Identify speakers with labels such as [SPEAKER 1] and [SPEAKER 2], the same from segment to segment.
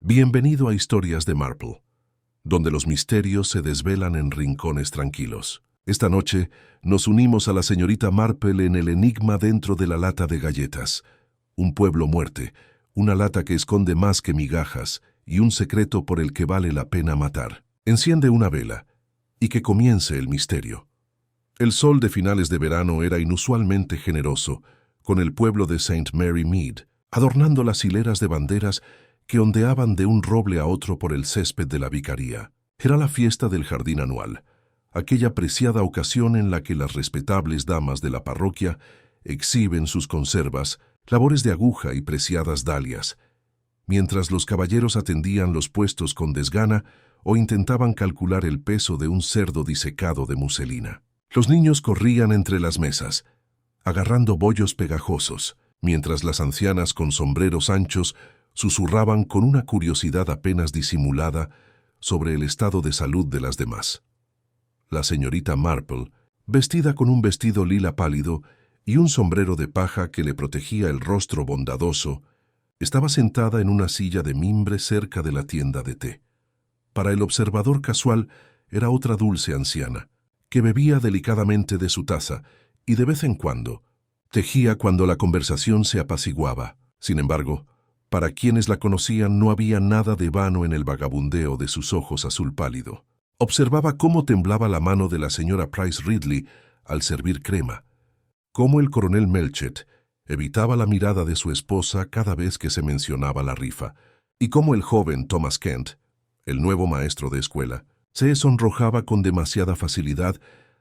[SPEAKER 1] Bienvenido a Historias de Marple, donde los misterios se desvelan en rincones tranquilos. Esta noche nos unimos a la señorita Marple en el enigma dentro de la lata de galletas. Un pueblo muerte, una lata que esconde más que migajas y un secreto por el que vale la pena matar. Enciende una vela y que comience el misterio. El sol de finales de verano era inusualmente generoso, con el pueblo de St. Mary Mead, adornando las hileras de banderas que ondeaban de un roble a otro por el césped de la vicaría. Era la fiesta del jardín anual, aquella preciada ocasión en la que las respetables damas de la parroquia exhiben sus conservas, labores de aguja y preciadas dalias, mientras los caballeros atendían los puestos con desgana o intentaban calcular el peso de un cerdo disecado de muselina. Los niños corrían entre las mesas, agarrando bollos pegajosos, mientras las ancianas con sombreros anchos susurraban con una curiosidad apenas disimulada sobre el estado de salud de las demás. La señorita Marple, vestida con un vestido lila pálido y un sombrero de paja que le protegía el rostro bondadoso, estaba sentada en una silla de mimbre cerca de la tienda de té. Para el observador casual era otra dulce anciana, que bebía delicadamente de su taza y de vez en cuando tejía cuando la conversación se apaciguaba. Sin embargo, para quienes la conocían no había nada de vano en el vagabundeo de sus ojos azul pálido. Observaba cómo temblaba la mano de la señora Price Ridley al servir crema, cómo el coronel Melchett evitaba la mirada de su esposa cada vez que se mencionaba la rifa, y cómo el joven Thomas Kent, el nuevo maestro de escuela, se sonrojaba con demasiada facilidad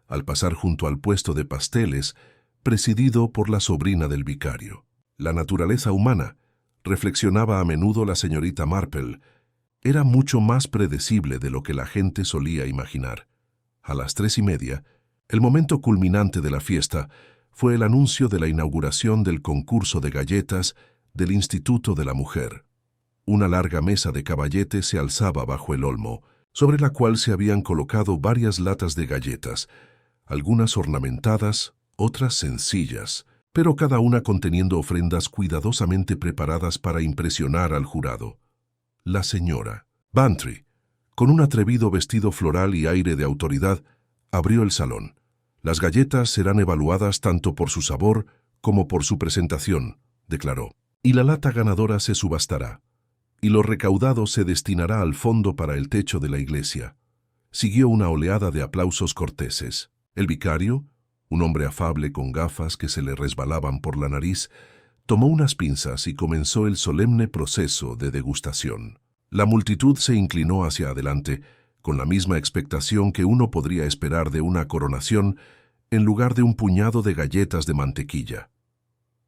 [SPEAKER 1] al pasar junto al puesto de pasteles presidido por la sobrina del vicario. La naturaleza humana, reflexionaba a menudo la señorita Marple, era mucho más predecible de lo que la gente solía imaginar. A las 3:30, el momento culminante de la fiesta fue el anuncio de la inauguración del concurso de galletas del Instituto de la Mujer. Una larga mesa de caballete se alzaba bajo el olmo, sobre la cual se habían colocado varias latas de galletas, algunas ornamentadas, otras sencillas, pero cada una conteniendo ofrendas cuidadosamente preparadas para impresionar al jurado. La señora Bantry, con un atrevido vestido floral y aire de autoridad, abrió el salón. Las galletas serán evaluadas tanto por su sabor como por su presentación, declaró, y la lata ganadora se subastará, y lo recaudado se destinará al fondo para el techo de la iglesia. Siguió una oleada de aplausos corteses. El vicario, un hombre afable con gafas que se le resbalaban por la nariz, tomó unas pinzas y comenzó el solemne proceso de degustación. La multitud se inclinó hacia adelante, con la misma expectación que uno podría esperar de una coronación, en lugar de un puñado de galletas de mantequilla.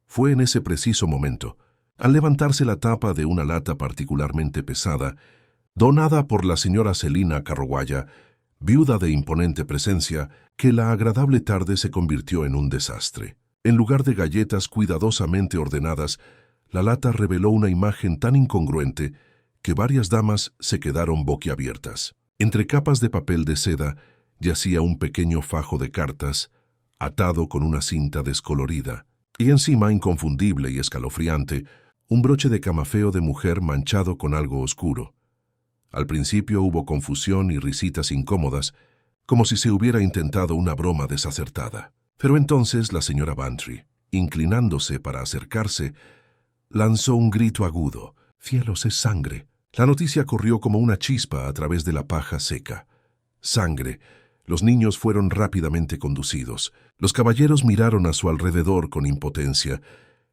[SPEAKER 1] Fue en ese preciso momento, al levantarse la tapa de una lata particularmente pesada, donada por la señora Selina Carrowaya, viuda de imponente presencia, que la agradable tarde se convirtió en un desastre. En lugar de galletas cuidadosamente ordenadas, la lata reveló una imagen tan incongruente que varias damas se quedaron boquiabiertas. Entre capas de papel de seda yacía un pequeño fajo de cartas, atado con una cinta descolorida, y encima, inconfundible y escalofriante, un broche de camafeo de mujer manchado con algo oscuro. Al principio hubo confusión y risitas incómodas, como si se hubiera intentado una broma desacertada. Pero entonces la señora Bantry, inclinándose para acercarse, lanzó un grito agudo. «¡Cielos, es sangre!». La noticia corrió como una chispa a través de la paja seca. Sangre. Los niños fueron rápidamente conducidos. Los caballeros miraron a su alrededor con impotencia,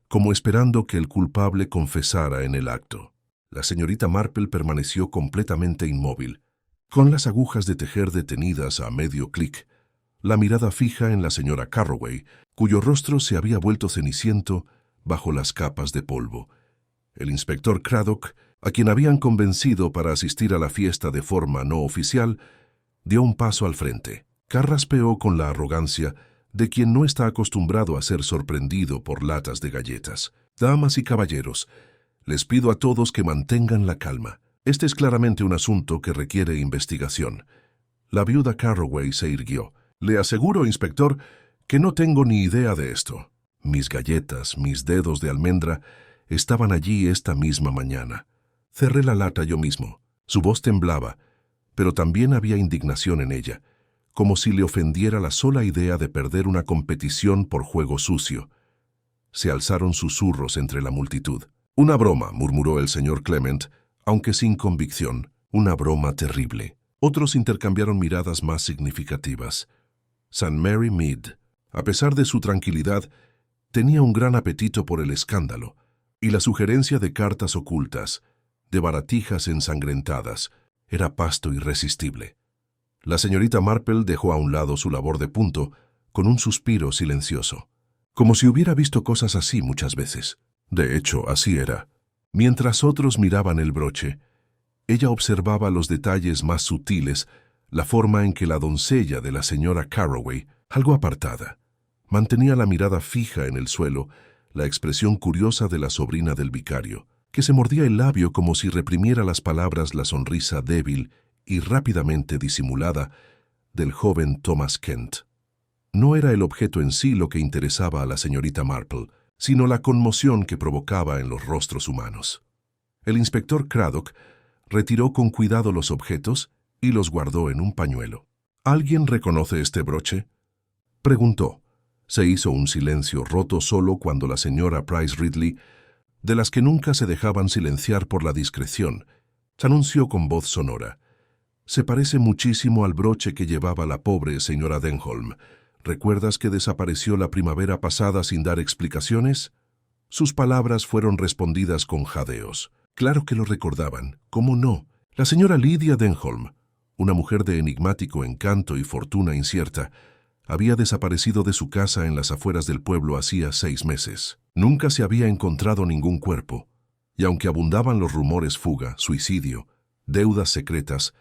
[SPEAKER 1] como esperando que el culpable confesara en el acto. La señorita Marple permaneció completamente inmóvil, con las agujas de tejer detenidas a medio clic, la mirada fija en la señora Carroway, cuyo rostro se había vuelto ceniciento bajo las capas de polvo. El inspector Craddock, a quien habían convencido para asistir a la fiesta de forma no oficial, dio un paso al frente. Carraspeó con la arrogancia de quien no está acostumbrado a ser sorprendido por latas de galletas. «Damas y caballeros, les pido a todos que mantengan la calma. Este es claramente un asunto que requiere investigación». La viuda Carroway se irguió. «Le aseguro, inspector, que no tengo ni idea de esto. Mis galletas, mis dedos de almendra, estaban allí esta misma mañana. Cerré la lata yo mismo. Su voz temblaba, pero también había indignación en ella, como si le ofendiera la sola idea de perder una competición por juego sucio. Se alzaron susurros entre la multitud. «Una broma», murmuró el señor Clement, aunque sin convicción. «Una broma terrible». Otros intercambiaron miradas más significativas. St. Mary Mead, a pesar de su tranquilidad, tenía un gran apetito por el escándalo, y la sugerencia de cartas ocultas, de baratijas ensangrentadas, era pasto irresistible. La señorita Marple dejó a un lado su labor de punto con un suspiro silencioso, como si hubiera visto cosas así muchas veces. De hecho, así era. Mientras otros miraban el broche, ella observaba los detalles más sutiles, la forma en que la doncella de la señora Carroway, algo apartada, mantenía la mirada fija en el suelo, la expresión curiosa de la sobrina del vicario, que se mordía el labio como si reprimiera las palabras la sonrisa débil y rápidamente disimulada del joven Thomas Kent. No era el objeto en sí lo que interesaba a la señorita Marple, sino la conmoción que provocaba en los rostros humanos. El inspector Craddock retiró con cuidado los objetos y los guardó en un pañuelo. «¿Alguien reconoce este broche?», preguntó. Se hizo un silencio roto solo cuando la señora Price Ridley, de las que nunca se dejaban silenciar por la discreción, se anunció con voz sonora. «Se parece muchísimo al broche que llevaba la pobre señora Denholm. ¿Recuerdas que desapareció la primavera pasada sin dar explicaciones?». Sus palabras fueron respondidas con jadeos. Claro que lo recordaban. ¿Cómo no? La señora Lydia Denholm, una mujer de enigmático encanto y fortuna incierta, había desaparecido de su casa en las afueras del pueblo hacía 6 meses. Nunca se había encontrado ningún cuerpo, y aunque abundaban los rumores fuga, suicidio, deudas secretas,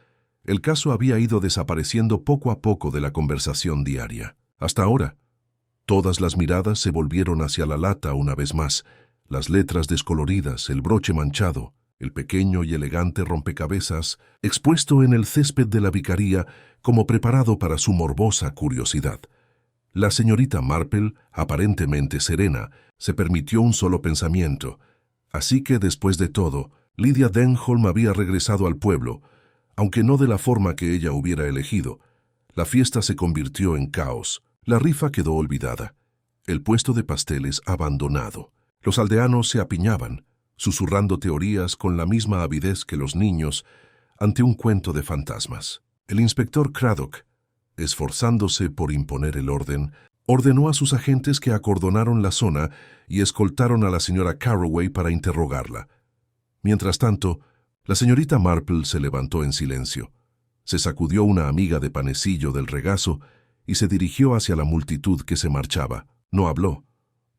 [SPEAKER 1] el caso había ido desapareciendo poco a poco de la conversación diaria. Hasta ahora, todas las miradas se volvieron hacia la lata una vez más, las letras descoloridas, el broche manchado, el pequeño y elegante rompecabezas expuesto en el césped de la vicaría como preparado para su morbosa curiosidad. La señorita Marple, aparentemente serena, se permitió un solo pensamiento. Así que, después de todo, Lydia Denholm había regresado al pueblo, aunque no de la forma que ella hubiera elegido. La fiesta se convirtió en caos. La rifa quedó olvidada. El puesto de pasteles abandonado. Los aldeanos se apiñaban, susurrando teorías con la misma avidez que los niños ante un cuento de fantasmas. El inspector Craddock, esforzándose por imponer el orden, ordenó a sus agentes que acordonaron la zona y escoltaron a la señora Carroway para interrogarla. Mientras tanto, la señorita Marple se levantó en silencio, se sacudió una amiga de panecillo del regazo y se dirigió hacia la multitud que se marchaba. No habló,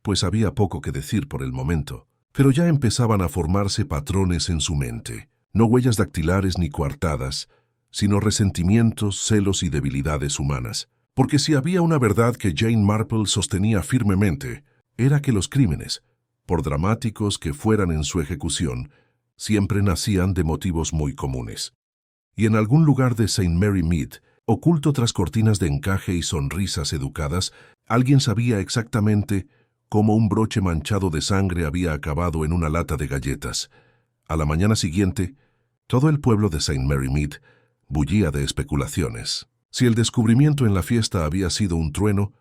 [SPEAKER 1] pues había poco que decir por el momento, pero ya empezaban a formarse patrones en su mente, no huellas dactilares ni coartadas, sino resentimientos, celos y debilidades humanas. Porque si había una verdad que Jane Marple sostenía firmemente, era que los crímenes, por dramáticos que fueran en su ejecución, siempre nacían de motivos muy comunes. Y en algún lugar de St. Mary Mead, oculto tras cortinas de encaje y sonrisas educadas, alguien sabía exactamente cómo un broche manchado de sangre había acabado en una lata de galletas. A la mañana siguiente, todo el pueblo de St. Mary Mead bullía de especulaciones. Si el descubrimiento en la fiesta había sido un trueno,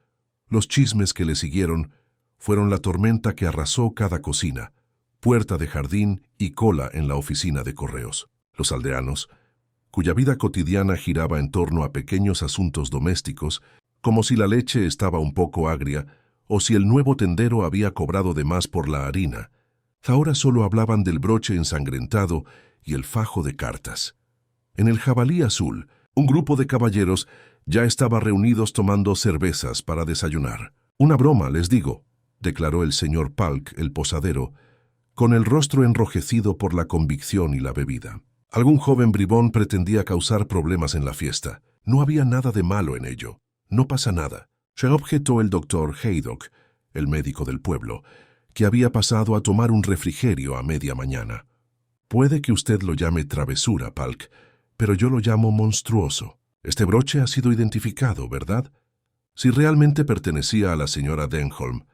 [SPEAKER 1] los chismes que le siguieron fueron la tormenta que arrasó cada cocina, puerta de jardín y cola en la oficina de correos. Los aldeanos, cuya vida cotidiana giraba en torno a pequeños asuntos domésticos, como si la leche estaba un poco agria o si el nuevo tendero había cobrado de más por la harina, ahora solo hablaban del broche ensangrentado y el fajo de cartas. En el Jabalí Azul, un grupo de caballeros ya estaba reunidos tomando cervezas para desayunar. «Una broma, les digo», declaró el señor Palk, el posadero, con el rostro enrojecido por la convicción y la bebida. Algún joven bribón pretendía causar problemas en la fiesta. No había nada de malo en ello. «No pasa nada», se objetó el doctor Haydock, el médico del pueblo, que había pasado a tomar un refrigerio a media mañana. «Puede que usted lo llame travesura, Palk, pero yo lo llamo monstruoso. Este broche ha sido identificado, ¿verdad? Si realmente pertenecía a la señora Denholm,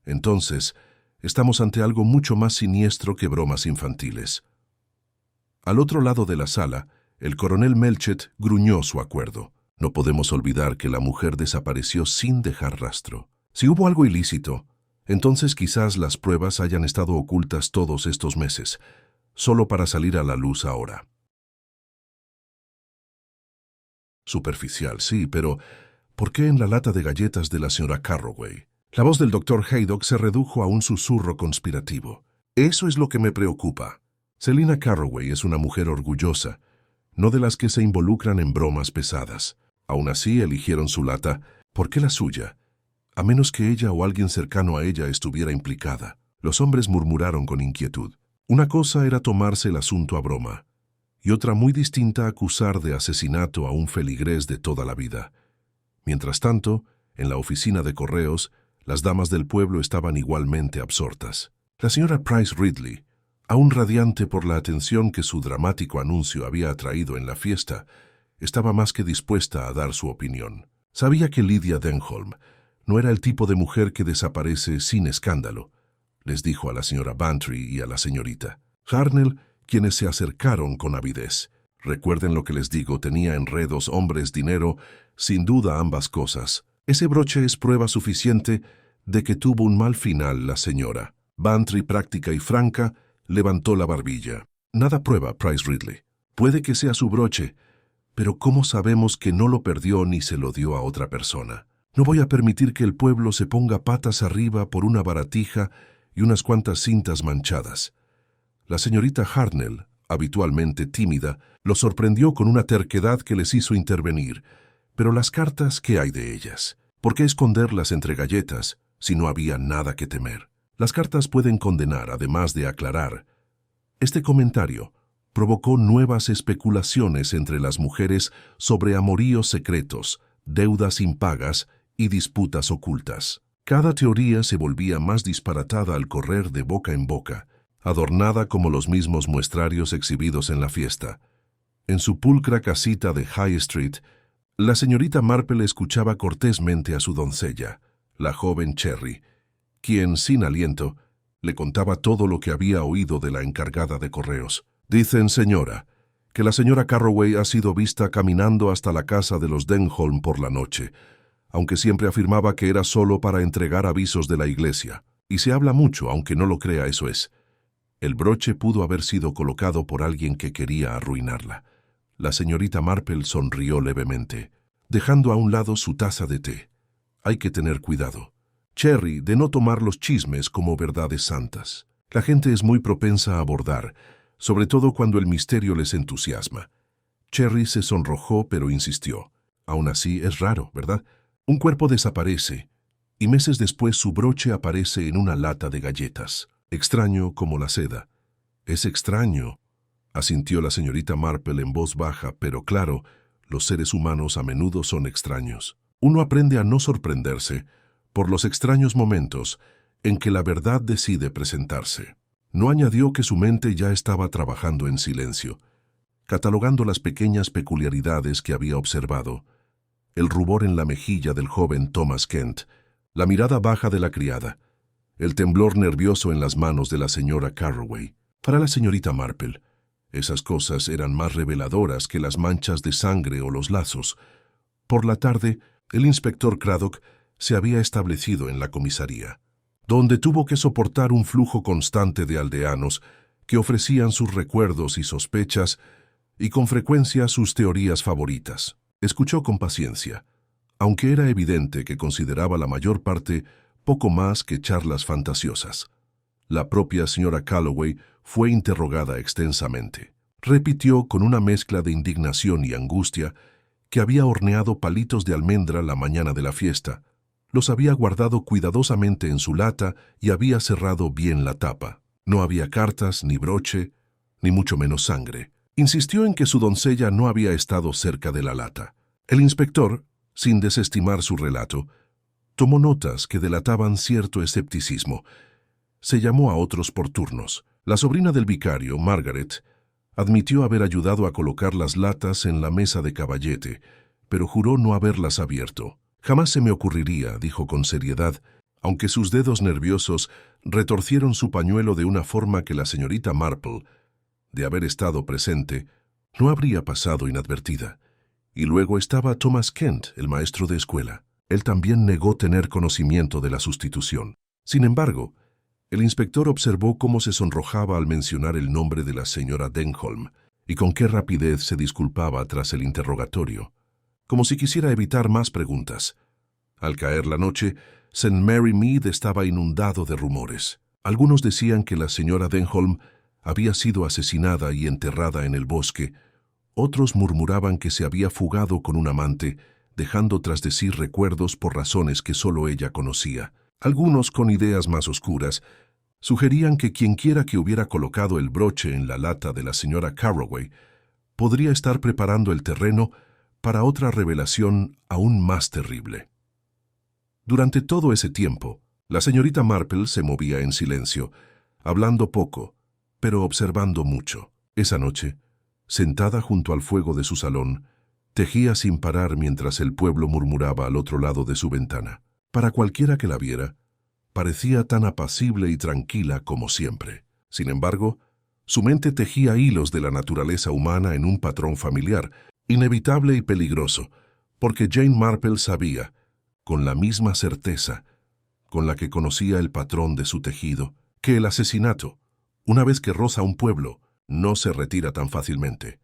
[SPEAKER 1] entonces estamos ante algo mucho más siniestro que bromas infantiles». Al otro lado de la sala, el coronel Melchett gruñó su acuerdo. No podemos olvidar que la mujer desapareció sin dejar rastro. Si hubo algo ilícito, entonces quizás las pruebas hayan estado ocultas todos estos meses, solo para salir a la luz ahora. Superficial, sí, pero ¿por qué en la lata de galletas de la señora Carroway? La voz del doctor Haydock se redujo a un susurro conspirativo. Eso es lo que me preocupa. Selina Carroway es una mujer orgullosa, no de las que se involucran en bromas pesadas. Aún así eligieron su lata. ¿Por qué la suya? A menos que ella o alguien cercano a ella estuviera implicada. Los hombres murmuraron con inquietud. Una cosa era tomarse el asunto a broma, y otra muy distinta acusar de asesinato a un feligrés de toda la vida. Mientras tanto, en la oficina de correos, las damas del pueblo estaban igualmente absortas. La señora Price Ridley, aún radiante por la atención que su dramático anuncio había atraído en la fiesta, estaba más que dispuesta a dar su opinión. Sabía que Lydia Denholm no era el tipo de mujer que desaparece sin escándalo, les dijo a la señora Bantry y a la señorita Harnell, quienes se acercaron con avidez. Recuerden lo que les digo, tenía enredos, hombres, dinero, sin duda ambas cosas. Ese broche es prueba suficiente de que tuvo un mal final la señora. Bantry, práctica y franca, levantó la barbilla. Nada prueba, Price Ridley. Puede que sea su broche, pero ¿cómo sabemos que no lo perdió ni se lo dio a otra persona? No voy a permitir que el pueblo se ponga patas arriba por una baratija y unas cuantas cintas manchadas. La señorita Harnell, habitualmente tímida, lo sorprendió con una terquedad que les hizo intervenir. Pero las cartas, ¿qué hay de ellas? ¿Por qué esconderlas entre galletas si no había nada que temer? Las cartas pueden condenar, además de aclarar. Este comentario provocó nuevas especulaciones entre las mujeres sobre amoríos secretos, deudas impagas y disputas ocultas. Cada teoría se volvía más disparatada al correr de boca en boca, adornada como los mismos muestrarios exhibidos en la fiesta. En su pulcra casita de High Street, la señorita Marple escuchaba cortésmente a su doncella, la joven Cherry, quien, sin aliento, le contaba todo lo que había oído de la encargada de correos. Dicen, señora, que la señora Carroway ha sido vista caminando hasta la casa de los Denholm por la noche, aunque siempre afirmaba que era solo para entregar avisos de la iglesia. Y se habla mucho, aunque no lo crea, eso es. El broche pudo haber sido colocado por alguien que quería arruinarla. La señorita Marple sonrió levemente, dejando a un lado su taza de té. Hay que tener cuidado, Cherry, de no tomar los chismes como verdades santas. La gente es muy propensa a abordar, sobre todo cuando el misterio les entusiasma. Cherry se sonrojó, pero insistió. Aún así, es raro, ¿verdad? Un cuerpo desaparece, y meses después su broche aparece en una lata de galletas. Extraño como la seda. Es extraño, asintió la señorita Marple en voz baja, pero claro, los seres humanos a menudo son extraños. Uno aprende a no sorprenderse por los extraños momentos en que la verdad decide presentarse. No añadió que su mente ya estaba trabajando en silencio, catalogando las pequeñas peculiaridades que había observado, el rubor en la mejilla del joven Thomas Kent, la mirada baja de la criada, el temblor nervioso en las manos de la señora Carroway. Para la señorita Marple, esas cosas eran más reveladoras que las manchas de sangre o los lazos. Por la tarde, el inspector Craddock se había establecido en la comisaría, donde tuvo que soportar un flujo constante de aldeanos que ofrecían sus recuerdos y sospechas y con frecuencia sus teorías favoritas. Escuchó con paciencia, aunque era evidente que consideraba la mayor parte poco más que charlas fantasiosas. La propia señora Calloway fue interrogada extensamente. Repitió con una mezcla de indignación y angustia que había horneado palitos de almendra la mañana de la fiesta, los había guardado cuidadosamente en su lata y había cerrado bien la tapa. No había cartas, ni broche, ni mucho menos sangre. Insistió en que su doncella no había estado cerca de la lata. El inspector, sin desestimar su relato, tomó notas que delataban cierto escepticismo. Se llamó a otros por turnos. La sobrina del vicario, Margaret, admitió haber ayudado a colocar las latas en la mesa de caballete, pero juró no haberlas abierto. Jamás se me ocurriría, dijo con seriedad, aunque sus dedos nerviosos retorcieron su pañuelo de una forma que la señorita Marple de haber estado presente, no habría pasado inadvertida. Y luego estaba Thomas Kent, el maestro de escuela. Él también negó tener conocimiento de la sustitución. Sin embargo, el inspector observó cómo se sonrojaba al mencionar el nombre de la señora Denholm y con qué rapidez se disculpaba tras el interrogatorio, como si quisiera evitar más preguntas. Al caer la noche, St. Mary Mead estaba inundado de rumores. Algunos decían que la señora Denholm había sido asesinada y enterrada en el bosque. Otros murmuraban que se había fugado con un amante, dejando tras de sí recuerdos por razones que solo ella conocía. Algunos, con ideas más oscuras, sugerían que quienquiera que hubiera colocado el broche en la lata de la señora Carroway podría estar preparando el terreno para otra revelación aún más terrible. Durante todo ese tiempo, la señorita Marple se movía en silencio, hablando poco, pero observando mucho. Esa noche, sentada junto al fuego de su salón, tejía sin parar mientras el pueblo murmuraba al otro lado de su ventana. Para cualquiera que la viera, parecía tan apacible y tranquila como siempre. Sin embargo, su mente tejía hilos de la naturaleza humana en un patrón familiar, inevitable y peligroso, porque Jane Marple sabía, con la misma certeza con la que conocía el patrón de su tejido, que el asesinato, una vez que roza un pueblo, no se retira tan fácilmente.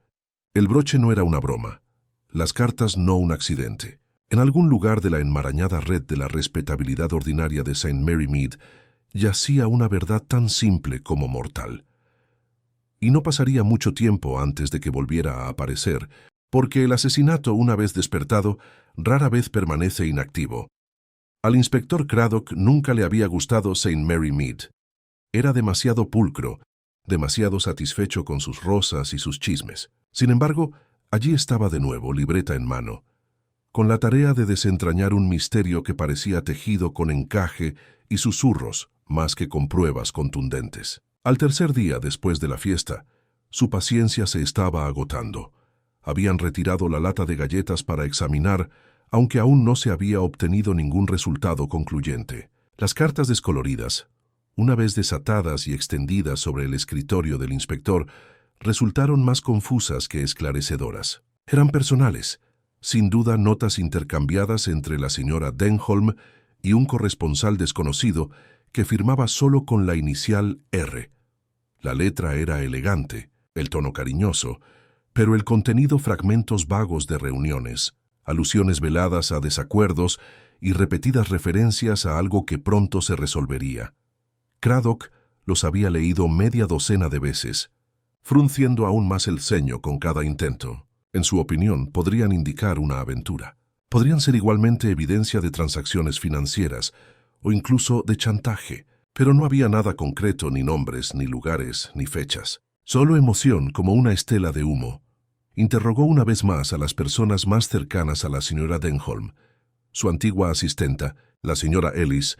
[SPEAKER 1] El broche no era una broma, las cartas no un accidente. En algún lugar de la enmarañada red de la respetabilidad ordinaria de St. Mary Mead yacía una verdad tan simple como mortal. Y no pasaría mucho tiempo antes de que volviera a aparecer, porque el asesinato, una vez despertado, rara vez permanece inactivo. Al inspector Craddock nunca le había gustado St. Mary Mead. Era demasiado pulcro, demasiado satisfecho con sus rosas y sus chismes. Sin embargo, allí estaba de nuevo, libreta en mano, con la tarea de desentrañar un misterio que parecía tejido con encaje y susurros, más que con pruebas contundentes. Al tercer día después de la fiesta, su paciencia se estaba agotando. Habían retirado la lata de galletas para examinar, aunque aún no se había obtenido ningún resultado concluyente. Las cartas descoloridas, una vez desatadas y extendidas sobre el escritorio del inspector, resultaron más confusas que esclarecedoras. Eran personales, sin duda notas intercambiadas entre la señora Denholm y un corresponsal desconocido que firmaba solo con la inicial R. La letra era elegante, el tono cariñoso, pero el contenido fragmentos vagos de reuniones, alusiones veladas a desacuerdos y repetidas referencias a algo que pronto se resolvería. Craddock los había leído media docena de veces, frunciendo aún más el ceño con cada intento. En su opinión, podrían indicar una aventura. Podrían ser igualmente evidencia de transacciones financieras o incluso de chantaje, pero no había nada concreto, ni nombres, ni lugares, ni fechas. Solo emoción como una estela de humo. Interrogó una vez más a las personas más cercanas a la señora Denholm. Su antigua asistenta, la señora Ellis,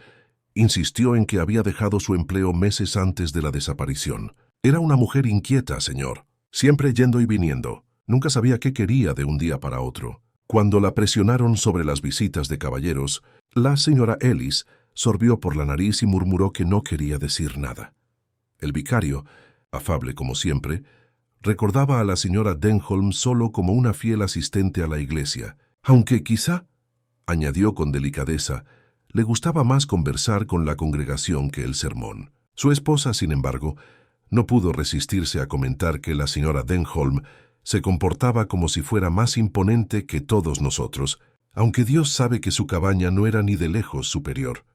[SPEAKER 1] insistió en que había dejado su empleo meses antes de la desaparición. Era una mujer inquieta, señor, siempre yendo y viniendo. Nunca sabía qué quería de un día para otro. Cuando la presionaron sobre las visitas de caballeros, la señora Ellis sorbió por la nariz y murmuró que no quería decir nada. El vicario, afable como siempre, recordaba a la señora Denholm solo como una fiel asistente a la iglesia, aunque quizá, añadió con delicadeza, le gustaba más conversar con la congregación que el sermón. Su esposa, sin embargo, no pudo resistirse a comentar que la señora Denholm se comportaba como si fuera más imponente que todos nosotros, aunque Dios sabe que su cabaña no era ni de lejos superior.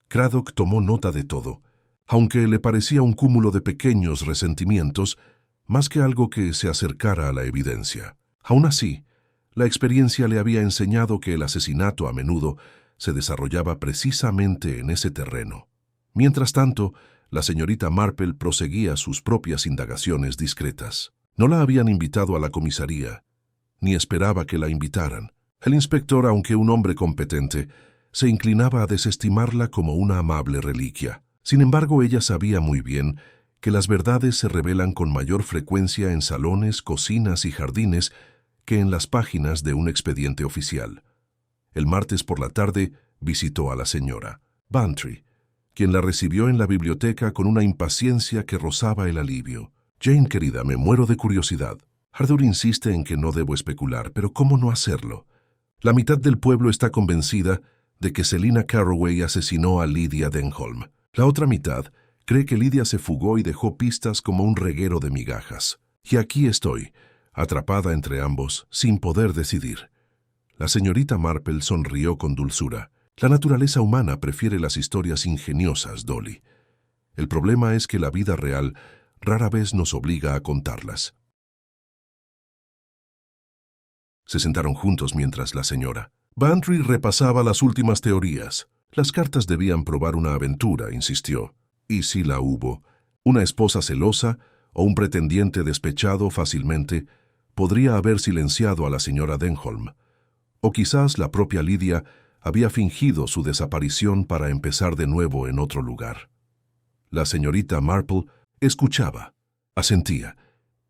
[SPEAKER 1] Craddock tomó nota de todo, aunque le parecía un cúmulo de pequeños resentimientos, más que algo que se acercara a la evidencia. Aún así, la experiencia le había enseñado que el asesinato a menudo se desarrollaba precisamente en ese terreno. Mientras tanto, la señorita Marple proseguía sus propias indagaciones discretas. No la habían invitado a la comisaría, ni esperaba que la invitaran. El inspector, aunque un hombre competente, se inclinaba a desestimarla como una amable reliquia. Sin embargo, ella sabía muy bien que las verdades se revelan con mayor frecuencia en salones, cocinas y jardines que en las páginas de un expediente oficial. El martes por la tarde visitó a la señora Bantry, quien la recibió en la biblioteca con una impaciencia que rozaba el alivio. Jane, querida, me muero de curiosidad. Arthur insiste en que no debo especular, pero ¿cómo no hacerlo? La mitad del pueblo está convencida de que Selina Carroway asesinó a Lydia Denholm. La otra mitad cree que Lydia se fugó y dejó pistas como un reguero de migajas. Y aquí estoy, atrapada entre ambos, sin poder decidir. La señorita Marple sonrió con dulzura. La naturaleza humana prefiere las historias ingeniosas, Dolly. El problema es que la vida real rara vez nos obliga a contarlas. Se sentaron juntos mientras la señora Bantry repasaba las últimas teorías. Las cartas debían probar una aventura, insistió. Y si la hubo, una esposa celosa o un pretendiente despechado fácilmente podría haber silenciado a la señora Denholm. O quizás la propia Lydia había fingido su desaparición para empezar de nuevo en otro lugar. La señorita Marple escuchaba, asentía,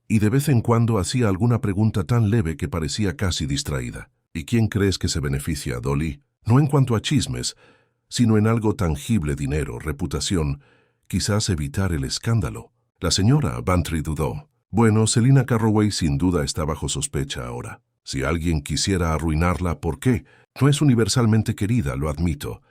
[SPEAKER 1] y de vez en cuando hacía alguna pregunta tan leve que parecía casi distraída. ¿Y quién crees que se beneficia, Dolly? No en cuanto a chismes, sino en algo tangible: dinero, reputación, quizás evitar el escándalo. La señora Bantry dudó. Bueno, Selina Carroway sin duda está bajo sospecha ahora. Si alguien quisiera arruinarla, ¿por qué? No es universalmente querida, lo admito,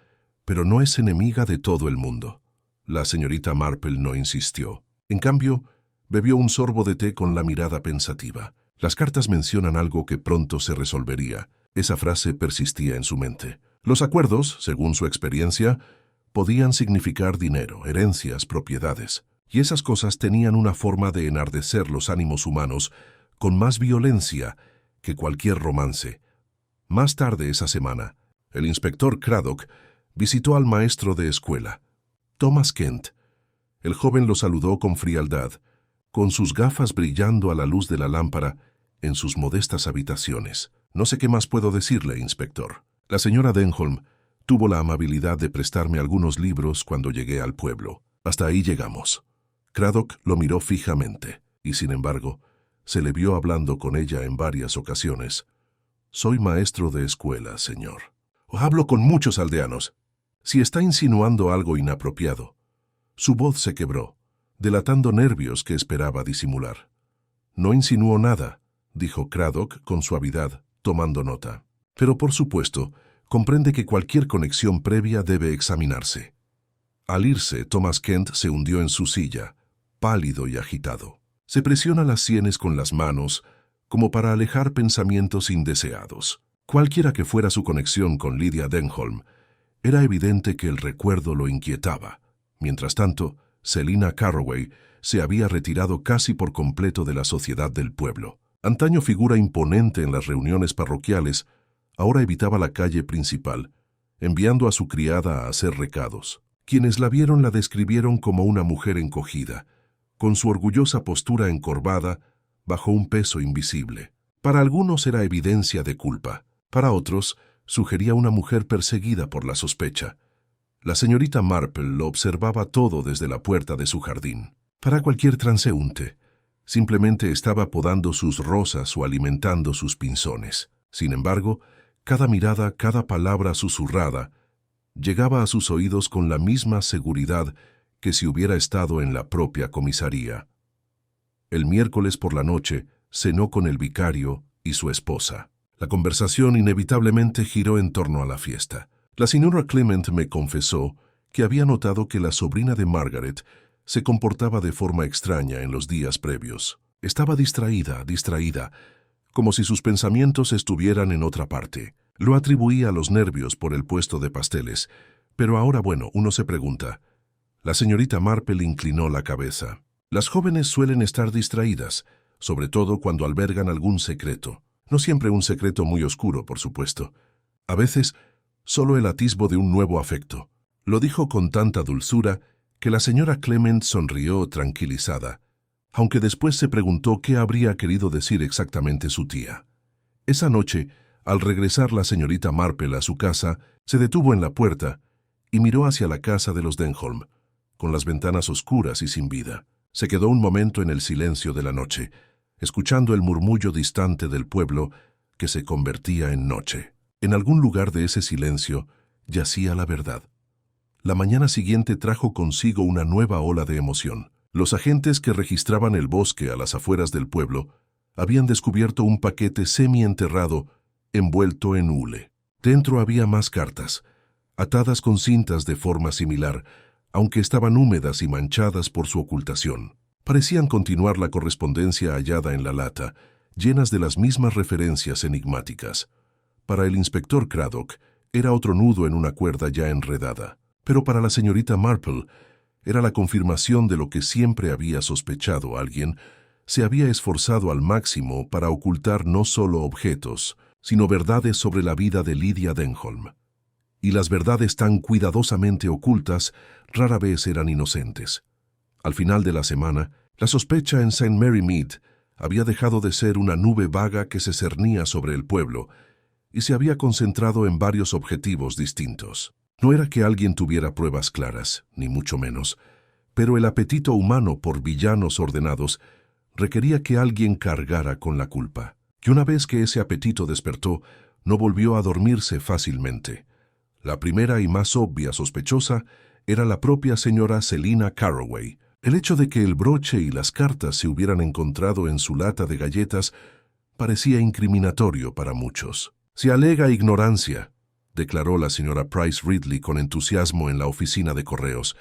[SPEAKER 1] pero no es enemiga de todo el mundo. La señorita Marple no insistió. En cambio, bebió un sorbo de té con la mirada pensativa. Las cartas mencionan algo que pronto se resolvería. Esa frase persistía en su mente. Los acuerdos, según su experiencia, podían significar dinero, herencias, propiedades. Y esas cosas tenían una forma de enardecer los ánimos humanos con más violencia que cualquier romance. Más tarde esa semana, el inspector Craddock visitó al maestro de escuela, Thomas Kent. El joven lo saludó con frialdad, con sus gafas brillando a la luz de la lámpara en sus modestas habitaciones. No sé qué más puedo decirle, inspector. La señora Denholm tuvo la amabilidad de prestarme algunos libros cuando llegué al pueblo. Hasta ahí llegamos. Craddock lo miró fijamente, y sin embargo, se le vio hablando con ella en varias ocasiones. Soy maestro de escuela, señor. Hablo con muchos aldeanos. Si está insinuando algo inapropiado. Su voz se quebró, delatando nervios que esperaba disimular. No insinuó nada, dijo Craddock con suavidad, tomando nota. Pero por supuesto, comprende que cualquier conexión previa debe examinarse. Al irse, Thomas Kent se hundió en su silla, pálido y agitado. Se presiona las sienes con las manos, como para alejar pensamientos indeseados. Cualquiera que fuera su conexión con Lydia Denholm, era evidente que el recuerdo lo inquietaba. Mientras tanto, Selina Carroway se había retirado casi por completo de la sociedad del pueblo. Antaño figura imponente en las reuniones parroquiales, ahora evitaba la calle principal, enviando a su criada a hacer recados. Quienes la vieron la describieron como una mujer encogida, con su orgullosa postura encorvada bajo un peso invisible. Para algunos era evidencia de culpa, para otros sugería una mujer perseguida por la sospecha. La señorita Marple lo observaba todo desde la puerta de su jardín. Para cualquier transeúnte, simplemente estaba podando sus rosas o alimentando sus pinzones. Sin embargo, cada mirada, cada palabra susurrada, llegaba a sus oídos con la misma seguridad que si hubiera estado en la propia comisaría. El miércoles por la noche cenó con el vicario y su esposa. La conversación inevitablemente giró en torno a la fiesta. La señora Clement me confesó que había notado que la sobrina de Margaret se comportaba de forma extraña en los días previos. Estaba distraída, como si sus pensamientos estuvieran en otra parte. Lo atribuía a los nervios por el puesto de pasteles, pero ahora, bueno, uno se pregunta. La señorita Marple inclinó la cabeza. Las jóvenes suelen estar distraídas, sobre todo cuando albergan algún secreto. No siempre un secreto muy oscuro, por supuesto. A veces, solo el atisbo de un nuevo afecto. Lo dijo con tanta dulzura que la señora Clement sonrió tranquilizada, aunque después se preguntó qué habría querido decir exactamente su tía. Esa noche, al regresar la señorita Marple a su casa, se detuvo en la puerta y miró hacia la casa de los Denholm, con las ventanas oscuras y sin vida. Se quedó un momento en el silencio de la noche, escuchando el murmullo distante del pueblo que se convertía en noche. En algún lugar de ese silencio yacía la verdad. La mañana siguiente trajo consigo una nueva ola de emoción. Los agentes que registraban el bosque a las afueras del pueblo habían descubierto un paquete semienterrado envuelto en hule. Dentro había más cartas, atadas con cintas de forma similar, aunque estaban húmedas y manchadas por su ocultación. Parecían continuar la correspondencia hallada en la lata, llenas de las mismas referencias enigmáticas. Para el inspector Craddock era otro nudo en una cuerda ya enredada, pero para la señorita Marple era la confirmación de lo que siempre había sospechado. Alguien se había esforzado al máximo para ocultar no solo objetos, sino verdades sobre la vida de Lydia Denholm. Y las verdades tan cuidadosamente ocultas rara vez eran inocentes. Al final de la semana, la sospecha en St. Mary Mead había dejado de ser una nube vaga que se cernía sobre el pueblo y se había concentrado en varios objetivos distintos. No era que alguien tuviera pruebas claras, ni mucho menos, pero el apetito humano por villanos ordenados requería que alguien cargara con la culpa. Y una vez que ese apetito despertó, no volvió a dormirse fácilmente. La primera y más obvia sospechosa era la propia señora Selina Carroway. El hecho de que el broche y las cartas se hubieran encontrado en su lata de galletas parecía incriminatorio para muchos. «Se alega ignorancia», declaró la señora Price Ridley con entusiasmo en la oficina de correos.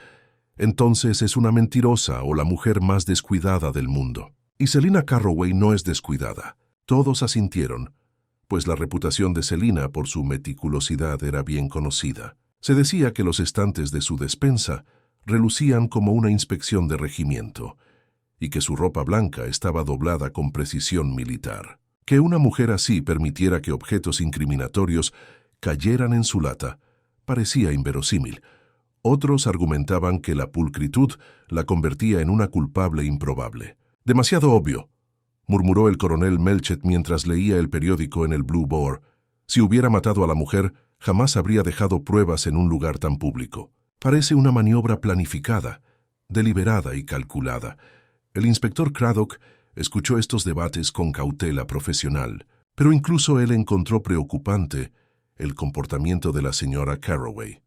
[SPEAKER 1] «Entonces es una mentirosa o la mujer más descuidada del mundo». Y Selina Carroway no es descuidada. Todos asintieron, pues la reputación de Selina por su meticulosidad era bien conocida. Se decía que los estantes de su despensa relucían como una inspección de regimiento, y que su ropa blanca estaba doblada con precisión militar. Que una mujer así permitiera que objetos incriminatorios cayeran en su lata parecía inverosímil. Otros argumentaban que la pulcritud la convertía en una culpable improbable. «Demasiado obvio», murmuró el coronel Melchett mientras leía el periódico en el Blue Boar. «Si hubiera matado a la mujer, jamás habría dejado pruebas en un lugar tan público. Parece una maniobra planificada, deliberada y calculada». El inspector Craddock escuchó estos debates con cautela profesional, pero incluso él encontró preocupante el comportamiento de la señora Carroway.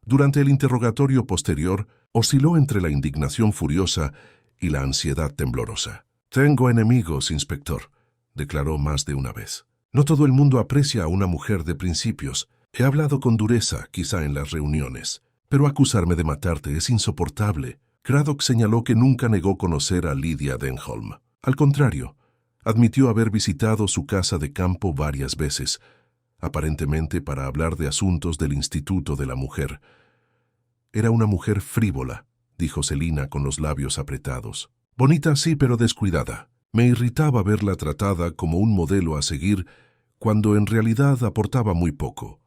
[SPEAKER 1] Durante el interrogatorio posterior, osciló entre la indignación furiosa y la ansiedad temblorosa. «Tengo enemigos, inspector», declaró más de una vez. «No todo el mundo aprecia a una mujer de principios. He hablado con dureza, quizá en las reuniones, pero acusarme de matarte es insoportable». Craddock señaló que nunca negó conocer a Lydia Denholm. Al contrario, admitió haber visitado su casa de campo varias veces, aparentemente para hablar de asuntos del Instituto de la Mujer. «Era una mujer frívola», dijo Selina con los labios apretados. «Bonita sí, pero descuidada. Me irritaba verla tratada como un modelo a seguir cuando en realidad aportaba muy poco».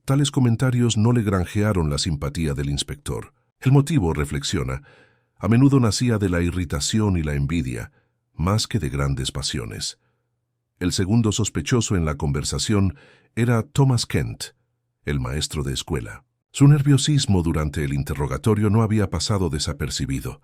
[SPEAKER 1] Tales comentarios no le granjearon la simpatía del inspector. El motivo, reflexiona, a menudo nacía de la irritación y la envidia, más que de grandes pasiones. El segundo sospechoso en la conversación era Thomas Kent, el maestro de escuela. Su nerviosismo durante el interrogatorio no había pasado desapercibido,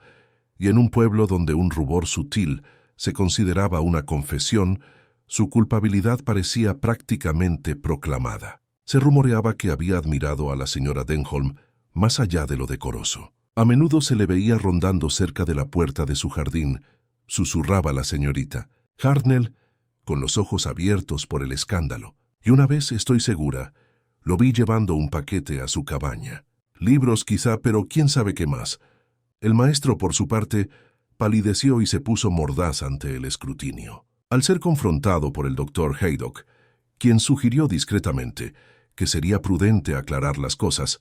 [SPEAKER 1] y en un pueblo donde un rubor sutil se consideraba una confesión, su culpabilidad parecía prácticamente proclamada. Se rumoreaba que había admirado a la señora Denholm más allá de lo decoroso. A menudo se le veía rondando cerca de la puerta de su jardín, susurraba la señorita. Hartnell, con los ojos abiertos por el escándalo, y una vez, estoy segura, lo vi llevando un paquete a su cabaña. Libros quizá, pero quién sabe qué más. El maestro, por su parte, palideció y se puso mordaz ante el escrutinio. Al ser confrontado por el doctor Haydock, quien sugirió discretamente que sería prudente aclarar las cosas,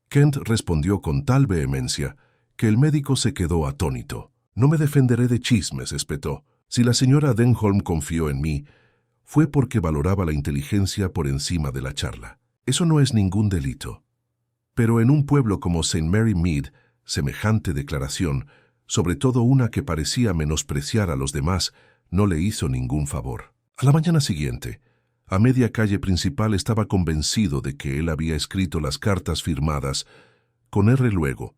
[SPEAKER 1] Kent respondió con tal vehemencia que el médico se quedó atónito. «No me defenderé de chismes», espetó. «Si la señora Denholm confió en mí, fue porque valoraba la inteligencia por encima de la charla. Eso no es ningún delito». Pero en un pueblo como St. Mary Mead, semejante declaración, sobre todo una que parecía menospreciar a los demás, no le hizo ningún favor. A la mañana siguiente, a media calle principal, estaba convencido de que él había escrito las cartas firmadas. Con R luego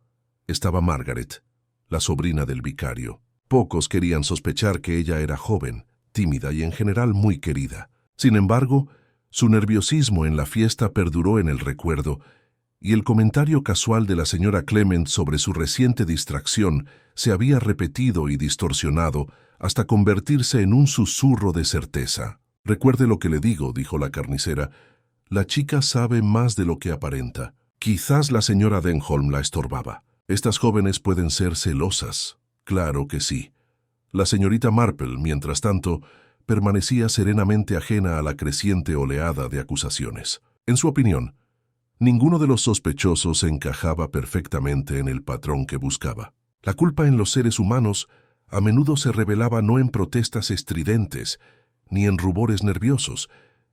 [SPEAKER 1] estaba Margaret, la sobrina del vicario. Pocos querían sospechar que ella era joven, tímida y en general muy querida. Sin embargo, su nerviosismo en la fiesta perduró en el recuerdo y el comentario casual de la señora Clement sobre su reciente distracción se había repetido y distorsionado hasta convertirse en un susurro de certeza. «Recuerde lo que le digo», dijo la carnicera. «La chica sabe más de lo que aparenta». Quizás la señora Denholm la estorbaba. Estas jóvenes pueden ser celosas. Claro que sí. La señorita Marple, mientras tanto, permanecía serenamente ajena a la creciente oleada de acusaciones. En su opinión, ninguno de los sospechosos encajaba perfectamente en el patrón que buscaba. La culpa en los seres humanos a menudo se revelaba no en protestas estridentes ni en rubores nerviosos,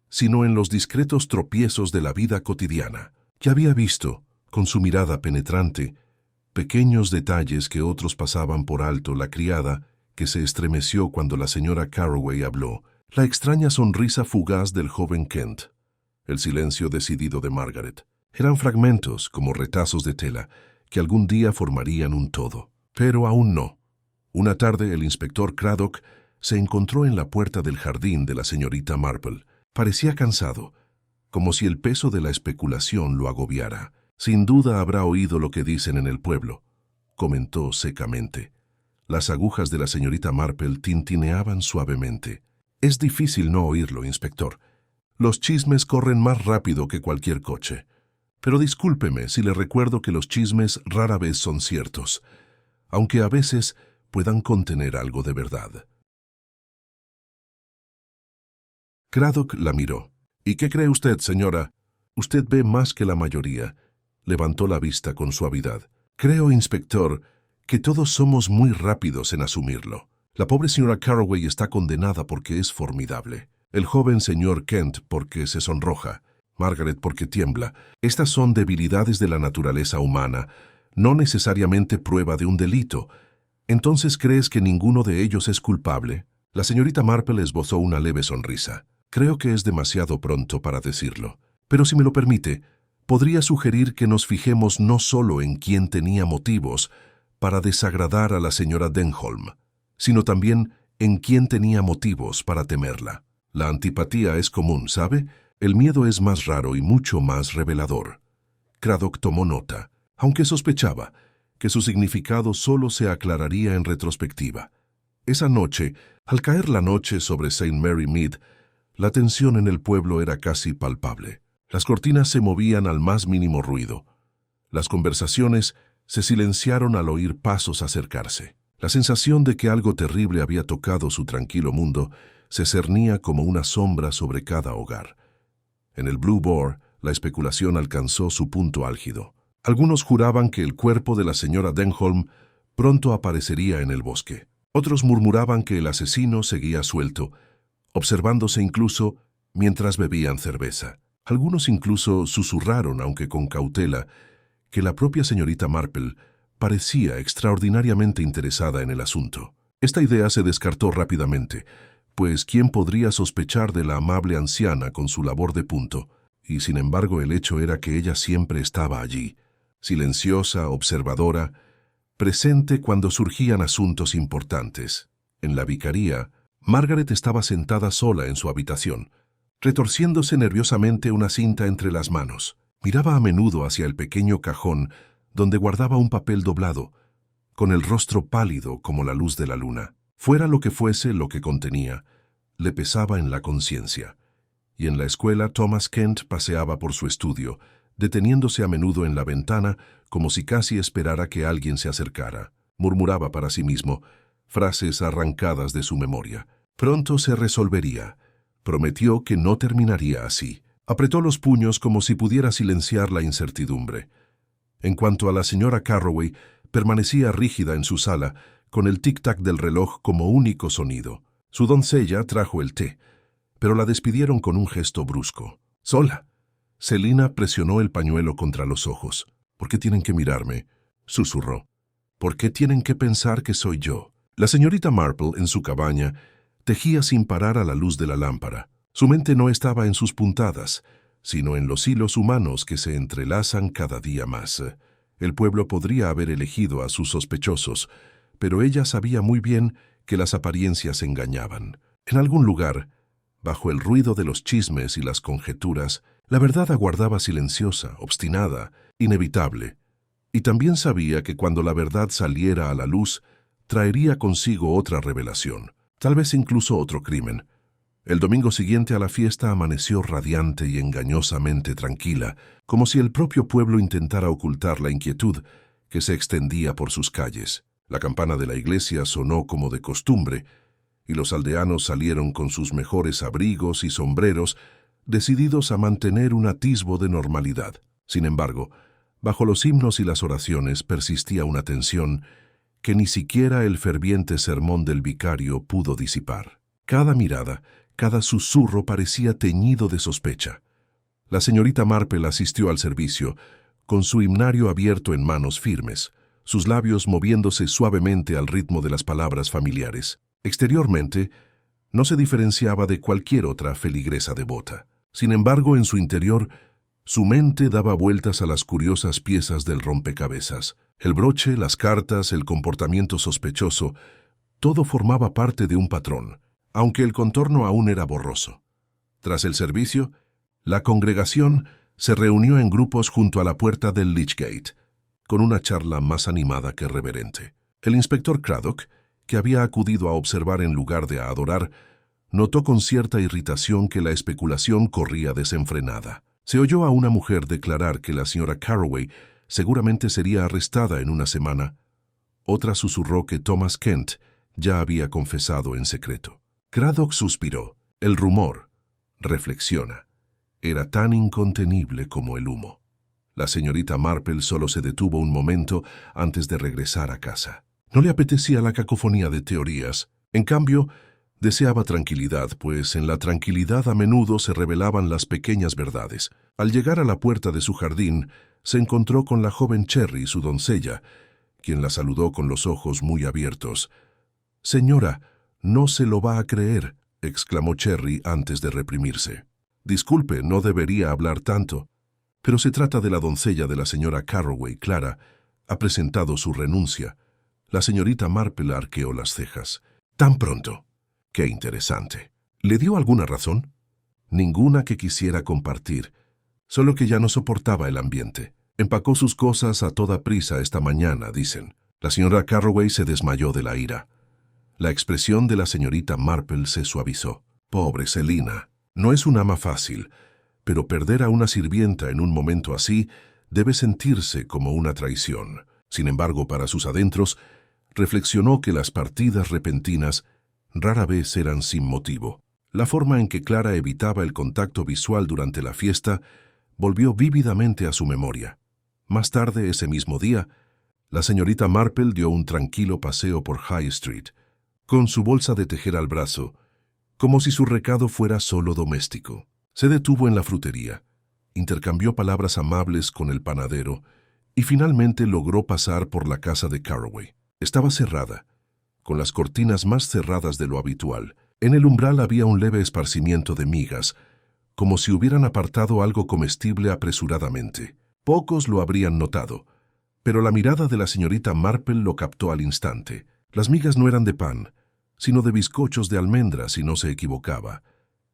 [SPEAKER 1] sino en los discretos tropiezos de la vida cotidiana. Ya había visto, con su mirada penetrante, pequeños detalles que otros pasaban por alto. La criada, que se estremeció cuando la señora Carroway habló, la extraña sonrisa fugaz del joven Kent, el silencio decidido de Margaret. Eran fragmentos, como retazos de tela, que algún día formarían un todo. Pero aún no. Una tarde el inspector Craddock se encontró en la puerta del jardín de la señorita Marple. Parecía cansado, como si el peso de la especulación lo agobiara. «Sin duda habrá oído lo que dicen en el pueblo», comentó secamente. Las agujas de la señorita Marple tintineaban suavemente. «Es difícil no oírlo, inspector. Los chismes corren más rápido que cualquier coche. Pero discúlpeme si le recuerdo que los chismes rara vez son ciertos, aunque a veces puedan contener algo de verdad». Craddock la miró. «¿Y qué cree usted, señora? Usted ve más que la mayoría». Levantó la vista con suavidad. «Creo, inspector, que todos somos muy rápidos en asumirlo. La pobre señora Carroway está condenada porque es formidable. El joven señor Kent porque se sonroja. Margaret porque tiembla. Estas son debilidades de la naturaleza humana, no necesariamente prueba de un delito. ¿Entonces crees que ninguno de ellos es culpable?» La señorita Marple esbozó una leve sonrisa. «Creo que es demasiado pronto para decirlo. Pero si me lo permite, podría sugerir que nos fijemos no solo en quién tenía motivos para desagradar a la señora Denholm, sino también en quién tenía motivos para temerla. La antipatía es común, ¿sabe? El miedo es más raro y mucho más revelador». Craddock tomó nota, aunque sospechaba que su significado solo se aclararía en retrospectiva. Esa noche, al caer la noche sobre St. Mary Mead, la tensión en el pueblo era casi palpable. Las cortinas se movían al más mínimo ruido. Las conversaciones se silenciaron al oír pasos acercarse. La sensación de que algo terrible había tocado su tranquilo mundo se cernía como una sombra sobre cada hogar. En el Blue Boar, la especulación alcanzó su punto álgido. Algunos juraban que el cuerpo de la señora Denholm pronto aparecería en el bosque. Otros murmuraban que el asesino seguía suelto, observándose incluso mientras bebían cerveza. Algunos incluso susurraron, aunque con cautela, que la propia señorita Marple parecía extraordinariamente interesada en el asunto. Esta idea se descartó rápidamente, pues ¿quién podría sospechar de la amable anciana con su labor de punto? Y sin embargo el hecho era que ella siempre estaba allí, silenciosa, observadora, presente cuando surgían asuntos importantes. En la vicaría, Margaret estaba sentada sola en su habitación, retorciéndose nerviosamente una cinta entre las manos. Miraba a menudo hacia el pequeño cajón donde guardaba un papel doblado, con el rostro pálido como la luz de la luna. Fuera lo que fuese lo que contenía, le pesaba en la conciencia. Y en la escuela Thomas Kent paseaba por su estudio, deteniéndose a menudo en la ventana como si casi esperara que alguien se acercara. Murmuraba para sí mismo frases arrancadas de su memoria. Pronto se resolvería. Prometió que no terminaría así. Apretó los puños como si pudiera silenciar la incertidumbre. En cuanto a la señora Carroway, permanecía rígida en su sala, con el tic-tac del reloj como único sonido. Su doncella trajo el té, pero la despidieron con un gesto brusco. «Sola». Selina presionó el pañuelo contra los ojos. «¿Por qué tienen que mirarme?», susurró. «¿Por qué tienen que pensar que soy yo?». La señorita Marple, en su cabaña, tejía sin parar a la luz de la lámpara. Su mente no estaba en sus puntadas, sino en los hilos humanos que se entrelazan cada día más. El pueblo podría haber elegido a sus sospechosos, pero ella sabía muy bien que las apariencias engañaban. En algún lugar, bajo el ruido de los chismes y las conjeturas, La verdad aguardaba silenciosa, obstinada, inevitable, y también sabía que cuando la verdad saliera a la luz, traería consigo otra revelación, tal vez incluso otro crimen. El domingo siguiente a la fiesta amaneció radiante y engañosamente tranquila, como si el propio pueblo intentara ocultar la inquietud que se extendía por sus calles. La campana de la iglesia sonó como de costumbre, y los aldeanos salieron con sus mejores abrigos y sombreros, decididos a mantener un atisbo de normalidad. Sin embargo, bajo los himnos y las oraciones persistía una tensión que ni siquiera el ferviente sermón del vicario pudo disipar. Cada mirada, cada susurro parecía teñido de sospecha. La señorita Marple asistió al servicio, con su himnario abierto en manos firmes, sus labios moviéndose suavemente al ritmo de las palabras familiares. Exteriormente, no se diferenciaba de cualquier otra feligresa devota. Sin embargo, en su interior, su mente daba vueltas a las curiosas piezas del rompecabezas. El broche, las cartas, el comportamiento sospechoso, todo formaba parte de un patrón, aunque el contorno aún era borroso. Tras el servicio, la congregación se reunió en grupos junto a la puerta del Lychgate, con una charla más animada que reverente. El inspector Craddock, que había acudido a observar en lugar de a adorar, notó con cierta irritación que la especulación corría desenfrenada. Se oyó a una mujer declarar que la señora Carroway seguramente sería arrestada en una semana. Otra susurró que Thomas Kent ya había confesado en secreto. Craddock suspiró. El rumor, reflexiona, era tan incontenible como el humo. La señorita Marple solo se detuvo un momento antes de regresar a casa. No le apetecía la cacofonía de teorías. En cambio, deseaba tranquilidad, pues en la tranquilidad a menudo se revelaban las pequeñas verdades. Al llegar a la puerta de su jardín, se encontró con la joven Cherry, su doncella, quien la saludó con los ojos muy abiertos. «Señora, no se lo va a creer», exclamó Cherry antes de reprimirse. «Disculpe, no debería hablar tanto, pero se trata de la doncella de la señora Carroway, Clara. Ha presentado su renuncia». La señorita Marple arqueó las cejas. «¿Tan pronto? Qué interesante. ¿Le dio alguna razón?» «Ninguna que quisiera compartir, solo que ya no soportaba el ambiente. Empacó sus cosas a toda prisa esta mañana, dicen». La señora Carroway se desmayó de la ira. La expresión de la señorita Marple se suavizó. «Pobre Selina. No es un ama fácil, pero perder a una sirvienta en un momento así debe sentirse como una traición». Sin embargo, para sus adentros, reflexionó que las partidas repentinas rara vez eran sin motivo. La forma en que Clara evitaba el contacto visual durante la fiesta volvió vívidamente a su memoria. Más tarde, ese mismo día, la señorita Marple dio un tranquilo paseo por High Street, con su bolsa de tejer al brazo, como si su recado fuera solo doméstico. Se detuvo en la frutería, intercambió palabras amables con el panadero y finalmente logró pasar por la casa de Carroway. Estaba cerrada, con las cortinas más cerradas de lo habitual. En el umbral había un leve esparcimiento de migas, como si hubieran apartado algo comestible apresuradamente. Pocos lo habrían notado, pero la mirada de la señorita Marple lo captó al instante. Las migas no eran de pan, sino de bizcochos de almendra, si no se equivocaba.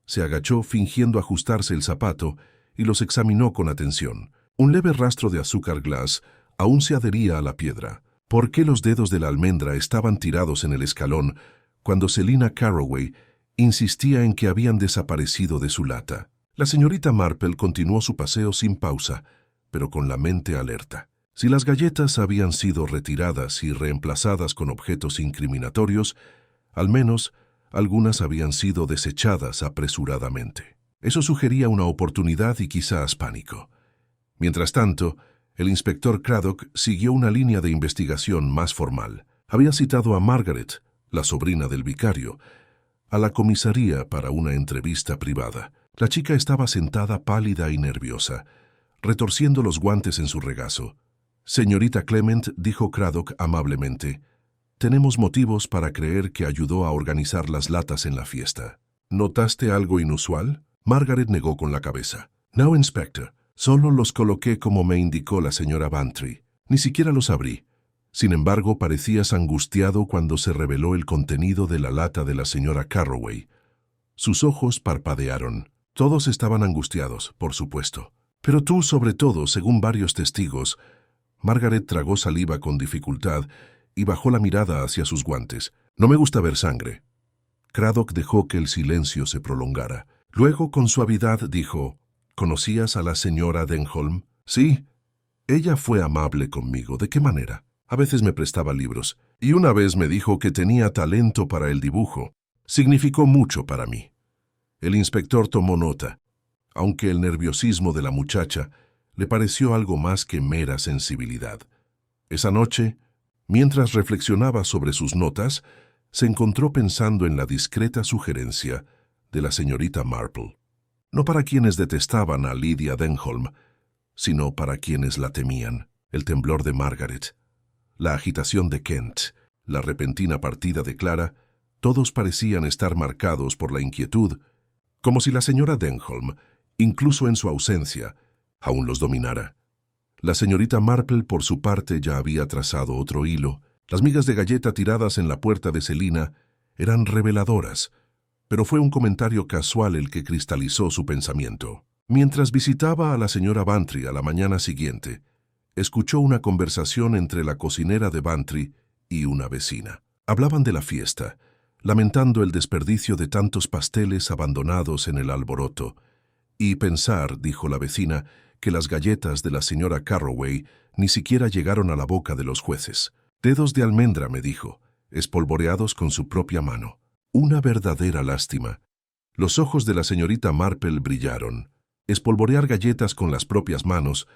[SPEAKER 1] Se agachó fingiendo ajustarse el zapato y los examinó con atención. Un leve rastro de azúcar glass aún se adhería a la piedra. ¿Por qué los dedos de la almendra estaban tirados en el escalón cuando Selina Carroway insistía en que habían desaparecido de su lata? La señorita Marple continuó su paseo sin pausa, pero con la mente alerta. Si las galletas habían sido retiradas y reemplazadas con objetos incriminatorios, al menos algunas habían sido desechadas apresuradamente. Eso sugería una oportunidad y quizás pánico. Mientras tanto, el inspector Craddock siguió una línea de investigación más formal. Había citado a Margaret, la sobrina del vicario, a la comisaría para una entrevista privada. La chica estaba sentada pálida y nerviosa, retorciendo los guantes en su regazo. «Señorita Clement», dijo Craddock amablemente, «tenemos motivos para creer que ayudó a organizar las latas en la fiesta». «¿Notaste algo inusual?» Margaret negó con la cabeza. «No, Inspector. Solo los coloqué como me indicó la señora Bantry. Ni siquiera los abrí. Sin embargo, parecías angustiado cuando se reveló el contenido de la lata de la señora Carroway». Sus ojos parpadearon. Todos estaban angustiados, por supuesto. Pero tú, sobre todo, según varios testigos. Margaret tragó saliva con dificultad y bajó la mirada hacia sus guantes. No me gusta ver sangre. Craddock dejó que el silencio se prolongara. Luego, con suavidad, dijo, ¿conocías a la señora Denholm? Sí. Ella fue amable conmigo. ¿De qué manera? A veces me prestaba libros, y una vez me dijo que tenía talento para el dibujo. Significó mucho para mí. El inspector tomó nota, aunque el nerviosismo de la muchacha le pareció algo más que mera sensibilidad. Esa noche, mientras reflexionaba sobre sus notas, se encontró pensando en la discreta sugerencia de la señorita Marple. No para quienes detestaban a Lydia Denholm, sino para quienes la temían. El temblor de Margaret, la agitación de Kent, la repentina partida de Clara, todos parecían estar marcados por la inquietud, como si la señora Denholm, incluso en su ausencia, aún los dominara. La señorita Marple, por su parte, ya había trazado otro hilo. Las migas de galleta tiradas en la puerta de Selina eran reveladoras, pero fue un comentario casual el que cristalizó su pensamiento. Mientras visitaba a la señora Bantry a la mañana siguiente, escuchó una conversación entre la cocinera de Bantry y una vecina. Hablaban de la fiesta, lamentando el desperdicio de tantos pasteles abandonados en el alboroto, y pensar, dijo la vecina, que las galletas de la señora Carroway ni siquiera llegaron a la boca de los jueces. Dedos de almendra, me dijo, espolvoreados con su propia mano. Una verdadera lástima. Los ojos de la señorita Marple brillaron. Espolvorear galletas con las propias manos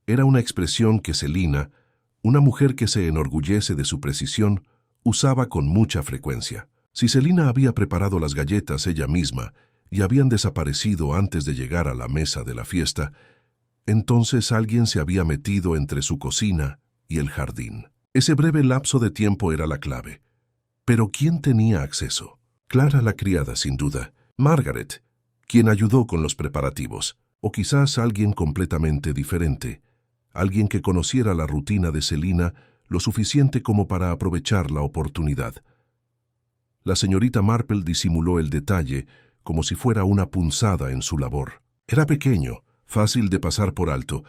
[SPEAKER 1] era una expresión que Selina, una mujer que se enorgullece de su precisión, usaba con mucha frecuencia. Si Selina había preparado las galletas ella misma y habían desaparecido antes de llegar a la mesa de la fiesta, entonces alguien se había metido entre su cocina y el jardín. Ese breve lapso de tiempo era la clave. Pero ¿quién tenía acceso? Clara, la criada, sin duda. Margaret, quien ayudó con los preparativos. O quizás alguien completamente diferente. Alguien que conociera la rutina de Selina lo suficiente como para aprovechar la oportunidad. La señorita Marple disimuló el detalle como si fuera una punzada en su labor. Era pequeño, fácil de pasar por alto,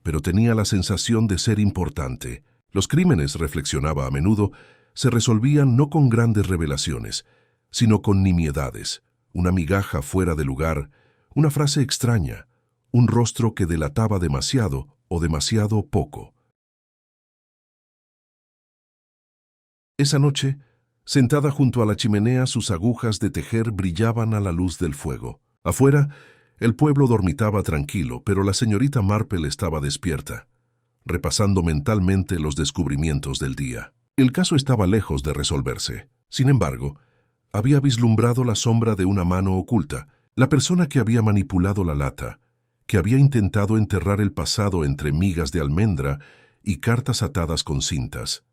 [SPEAKER 1] pero tenía la sensación de ser importante. Los crímenes, reflexionaba a menudo, se resolvían no con grandes revelaciones, sino con nimiedades, una migaja fuera de lugar, una frase extraña, un rostro que delataba demasiado o demasiado poco. Esa noche, sentada junto a la chimenea, sus agujas de tejer brillaban a la luz del fuego. Afuera, el pueblo dormitaba tranquilo, pero la señorita Marple estaba despierta, repasando mentalmente los descubrimientos del día. El caso estaba lejos de resolverse. Sin embargo, había vislumbrado la sombra de una mano oculta, la persona que había manipulado la lata, que había intentado enterrar el pasado entre migas de almendra y cartas atadas con cintas.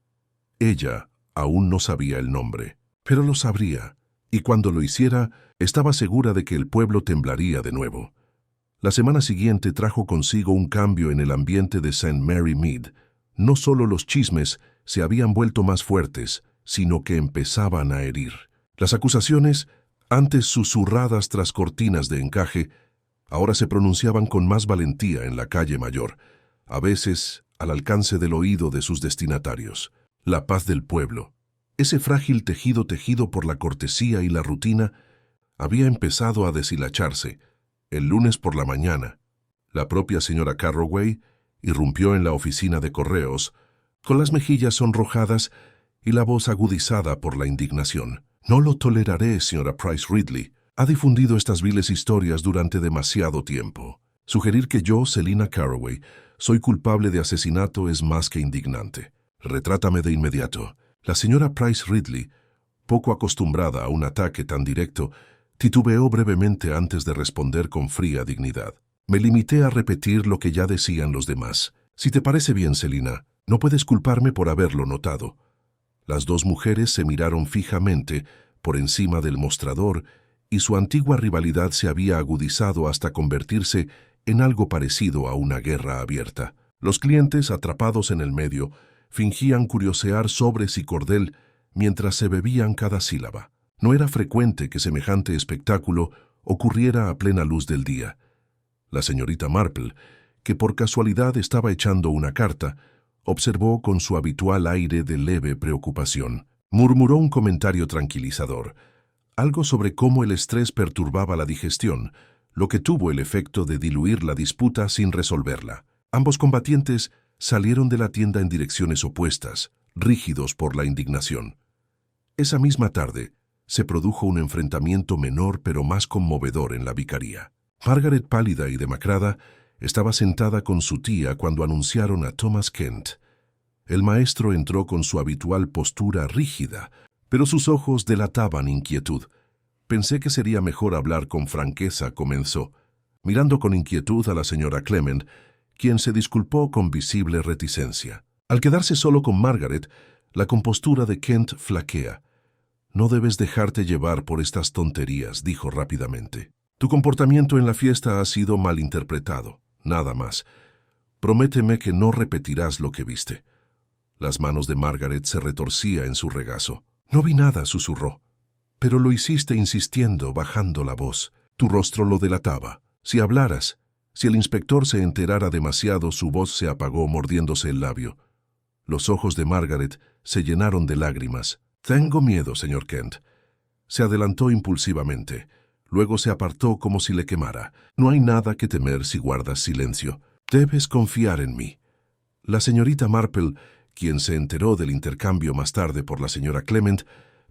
[SPEAKER 1] Ella aún no sabía el nombre, pero lo sabría, y cuando lo hiciera, estaba segura de que el pueblo temblaría de nuevo. La semana siguiente trajo consigo un cambio en el ambiente de St. Mary Mead. No solo los chismes se habían vuelto más fuertes, sino que empezaban a herir. Las acusaciones, antes susurradas tras cortinas de encaje, ahora se pronunciaban con más valentía en la calle mayor, a veces al alcance del oído de sus destinatarios. La paz del pueblo, ese frágil tejido tejido por la cortesía y la rutina, había empezado a deshilacharse. El lunes por la mañana, la propia señora Carroway irrumpió en la oficina de correos, con las mejillas sonrojadas y la voz agudizada por la indignación. «No lo toleraré, señora Price Ridley. Ha difundido estas viles historias durante demasiado tiempo. Sugerir que yo, Selina Carroway, soy culpable de asesinato es más que indignante. Retrátame de inmediato». La señora Price Ridley, poco acostumbrada a un ataque tan directo, titubeó brevemente antes de responder con fría dignidad. Me limité a repetir lo que ya decían los demás. «Si te parece bien, Selina, no puedes culparme por haberlo notado». Las dos mujeres se miraron fijamente por encima del mostrador y su antigua rivalidad se había agudizado hasta convertirse en algo parecido a una guerra abierta. Los clientes, atrapados en el medio, fingían curiosear sobres y cordel mientras se bebían cada sílaba. No era frecuente que semejante espectáculo ocurriera a plena luz del día. La señorita Marple, que por casualidad estaba echando una carta, observó con su habitual aire de leve preocupación. Murmuró un comentario tranquilizador, algo sobre cómo el estrés perturbaba la digestión, lo que tuvo el efecto de diluir la disputa sin resolverla. Ambos combatientes salieron de la tienda en direcciones opuestas, rígidos por la indignación. Esa misma tarde se produjo un enfrentamiento menor pero más conmovedor en la vicaría. Margaret, pálida y demacrada, estaba sentada con su tía cuando anunciaron a Thomas Kent. El maestro entró con su habitual postura rígida, pero sus ojos delataban inquietud. Pensé que sería mejor hablar con franqueza, comenzó, mirando con inquietud a la señora Clement, quien se disculpó con visible reticencia. Al quedarse solo con Margaret, la compostura de Kent flaquea. «No debes dejarte llevar por estas tonterías», dijo rápidamente. «Tu comportamiento en la fiesta ha sido malinterpretado, nada más. Prométeme que no repetirás lo que viste». Las manos de Margaret se retorcían en su regazo. «No vi nada», susurró. «Pero lo hiciste insistiendo, bajando la voz. Tu rostro lo delataba. Si hablaras, si el inspector se enterara demasiado, su voz se apagó mordiéndose el labio. Los ojos de Margaret se llenaron de lágrimas. «Tengo miedo, señor Kent». Se adelantó impulsivamente. Luego se apartó como si le quemara. «No hay nada que temer si guardas silencio. Debes confiar en mí». La señorita Marple, quien se enteró del intercambio más tarde por la señora Clement,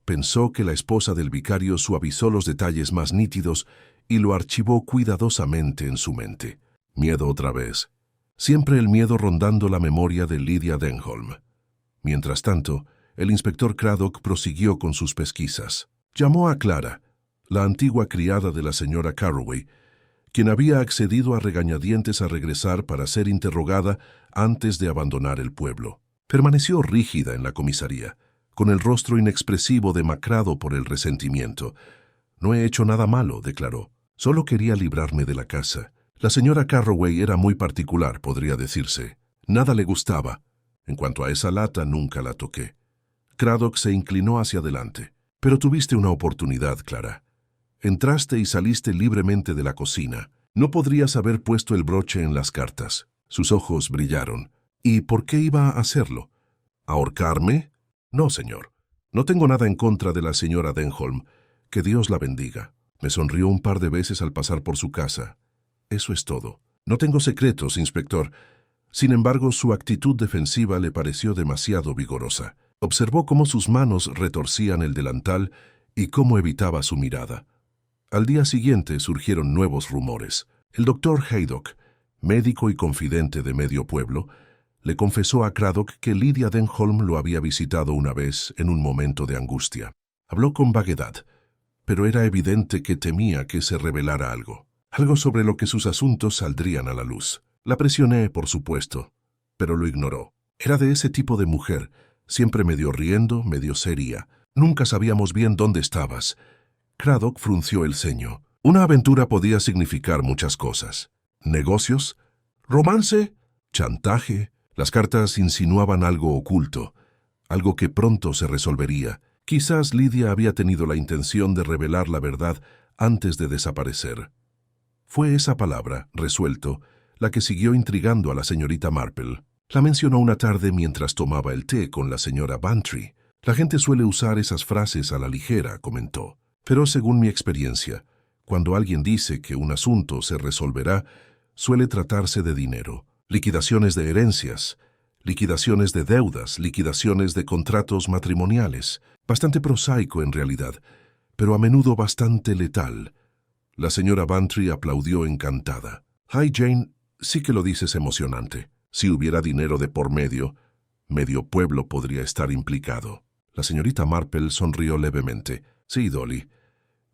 [SPEAKER 1] pensó que la esposa del vicario suavizó los detalles más nítidos y lo archivó cuidadosamente en su mente. Miedo otra vez. Siempre el miedo rondando la memoria de Lydia Denholm. Mientras tanto, el inspector Craddock prosiguió con sus pesquisas. Llamó a Clara, la antigua criada de la señora Carroway, quien había accedido a regañadientes a regresar para ser interrogada antes de abandonar el pueblo. Permaneció rígida en la comisaría, con el rostro inexpresivo demacrado por el resentimiento. «No he hecho nada malo», declaró. «Solo quería librarme de la casa». La señora Carroway era muy particular, podría decirse. Nada le gustaba. En cuanto a esa lata, nunca la toqué. Craddock se inclinó hacia adelante. «Pero tuviste una oportunidad, Clara. Entraste y saliste libremente de la cocina. No podrías haber puesto el broche en las cartas». Sus ojos brillaron. «¿Y por qué iba a hacerlo? ¿Ahorcarme? No, señor. No tengo nada en contra de la señora Denholm. Que Dios la bendiga». Me sonrió un par de veces al pasar por su casa. Eso es todo. No tengo secretos, inspector. Sin embargo, su actitud defensiva le pareció demasiado vigorosa. Observó cómo sus manos retorcían el delantal y cómo evitaba su mirada. Al día siguiente surgieron nuevos rumores. El doctor Haydock, médico y confidente de medio pueblo, le confesó a Craddock que Lydia Denholm lo había visitado una vez en un momento de angustia. Habló con vaguedad, pero era evidente que temía que se revelara algo sobre lo que sus asuntos saldrían a la luz. La presioné, por supuesto, pero lo ignoró. Era de ese tipo de mujer, siempre medio riendo, medio seria. Nunca sabíamos bien dónde estabas. Craddock frunció el ceño. Una aventura podía significar muchas cosas. ¿Negocios? ¿Romance? ¿Chantaje? Las cartas insinuaban algo oculto, algo que pronto se resolvería. Quizás Lydia había tenido la intención de revelar la verdad antes de desaparecer. Fue esa palabra, resuelto, la que siguió intrigando a la señorita Marple. La mencionó una tarde mientras tomaba el té con la señora Bantry. La gente suele usar esas frases a la ligera, comentó. Pero según mi experiencia, cuando alguien dice que un asunto se resolverá, suele tratarse de dinero. Liquidaciones de herencias, liquidaciones de deudas, liquidaciones de contratos matrimoniales. Bastante prosaico en realidad, pero a menudo bastante letal. La señora Bantry aplaudió encantada. «Ay, Jane, sí que lo dices emocionante. Si hubiera dinero de por medio pueblo podría estar implicado». La señorita Marple sonrió levemente. «Sí, Dolly.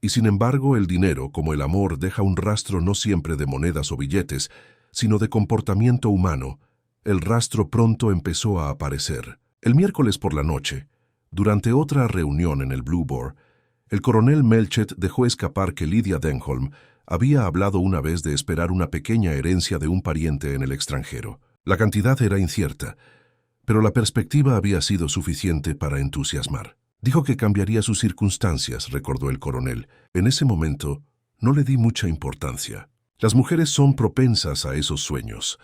[SPEAKER 1] Y sin embargo, el dinero, como el amor, deja un rastro no siempre de monedas o billetes, sino de comportamiento humano. El rastro pronto empezó a aparecer. El miércoles por la noche, durante otra reunión en el Blue Boar, el coronel Melchett dejó escapar que Lydia Denholm había hablado una vez de esperar una pequeña herencia de un pariente en el extranjero. La cantidad era incierta, pero la perspectiva había sido suficiente para entusiasmar. Dijo que cambiaría sus circunstancias, recordó el coronel. En ese momento, no le di mucha importancia. Las mujeres son propensas a esos sueños.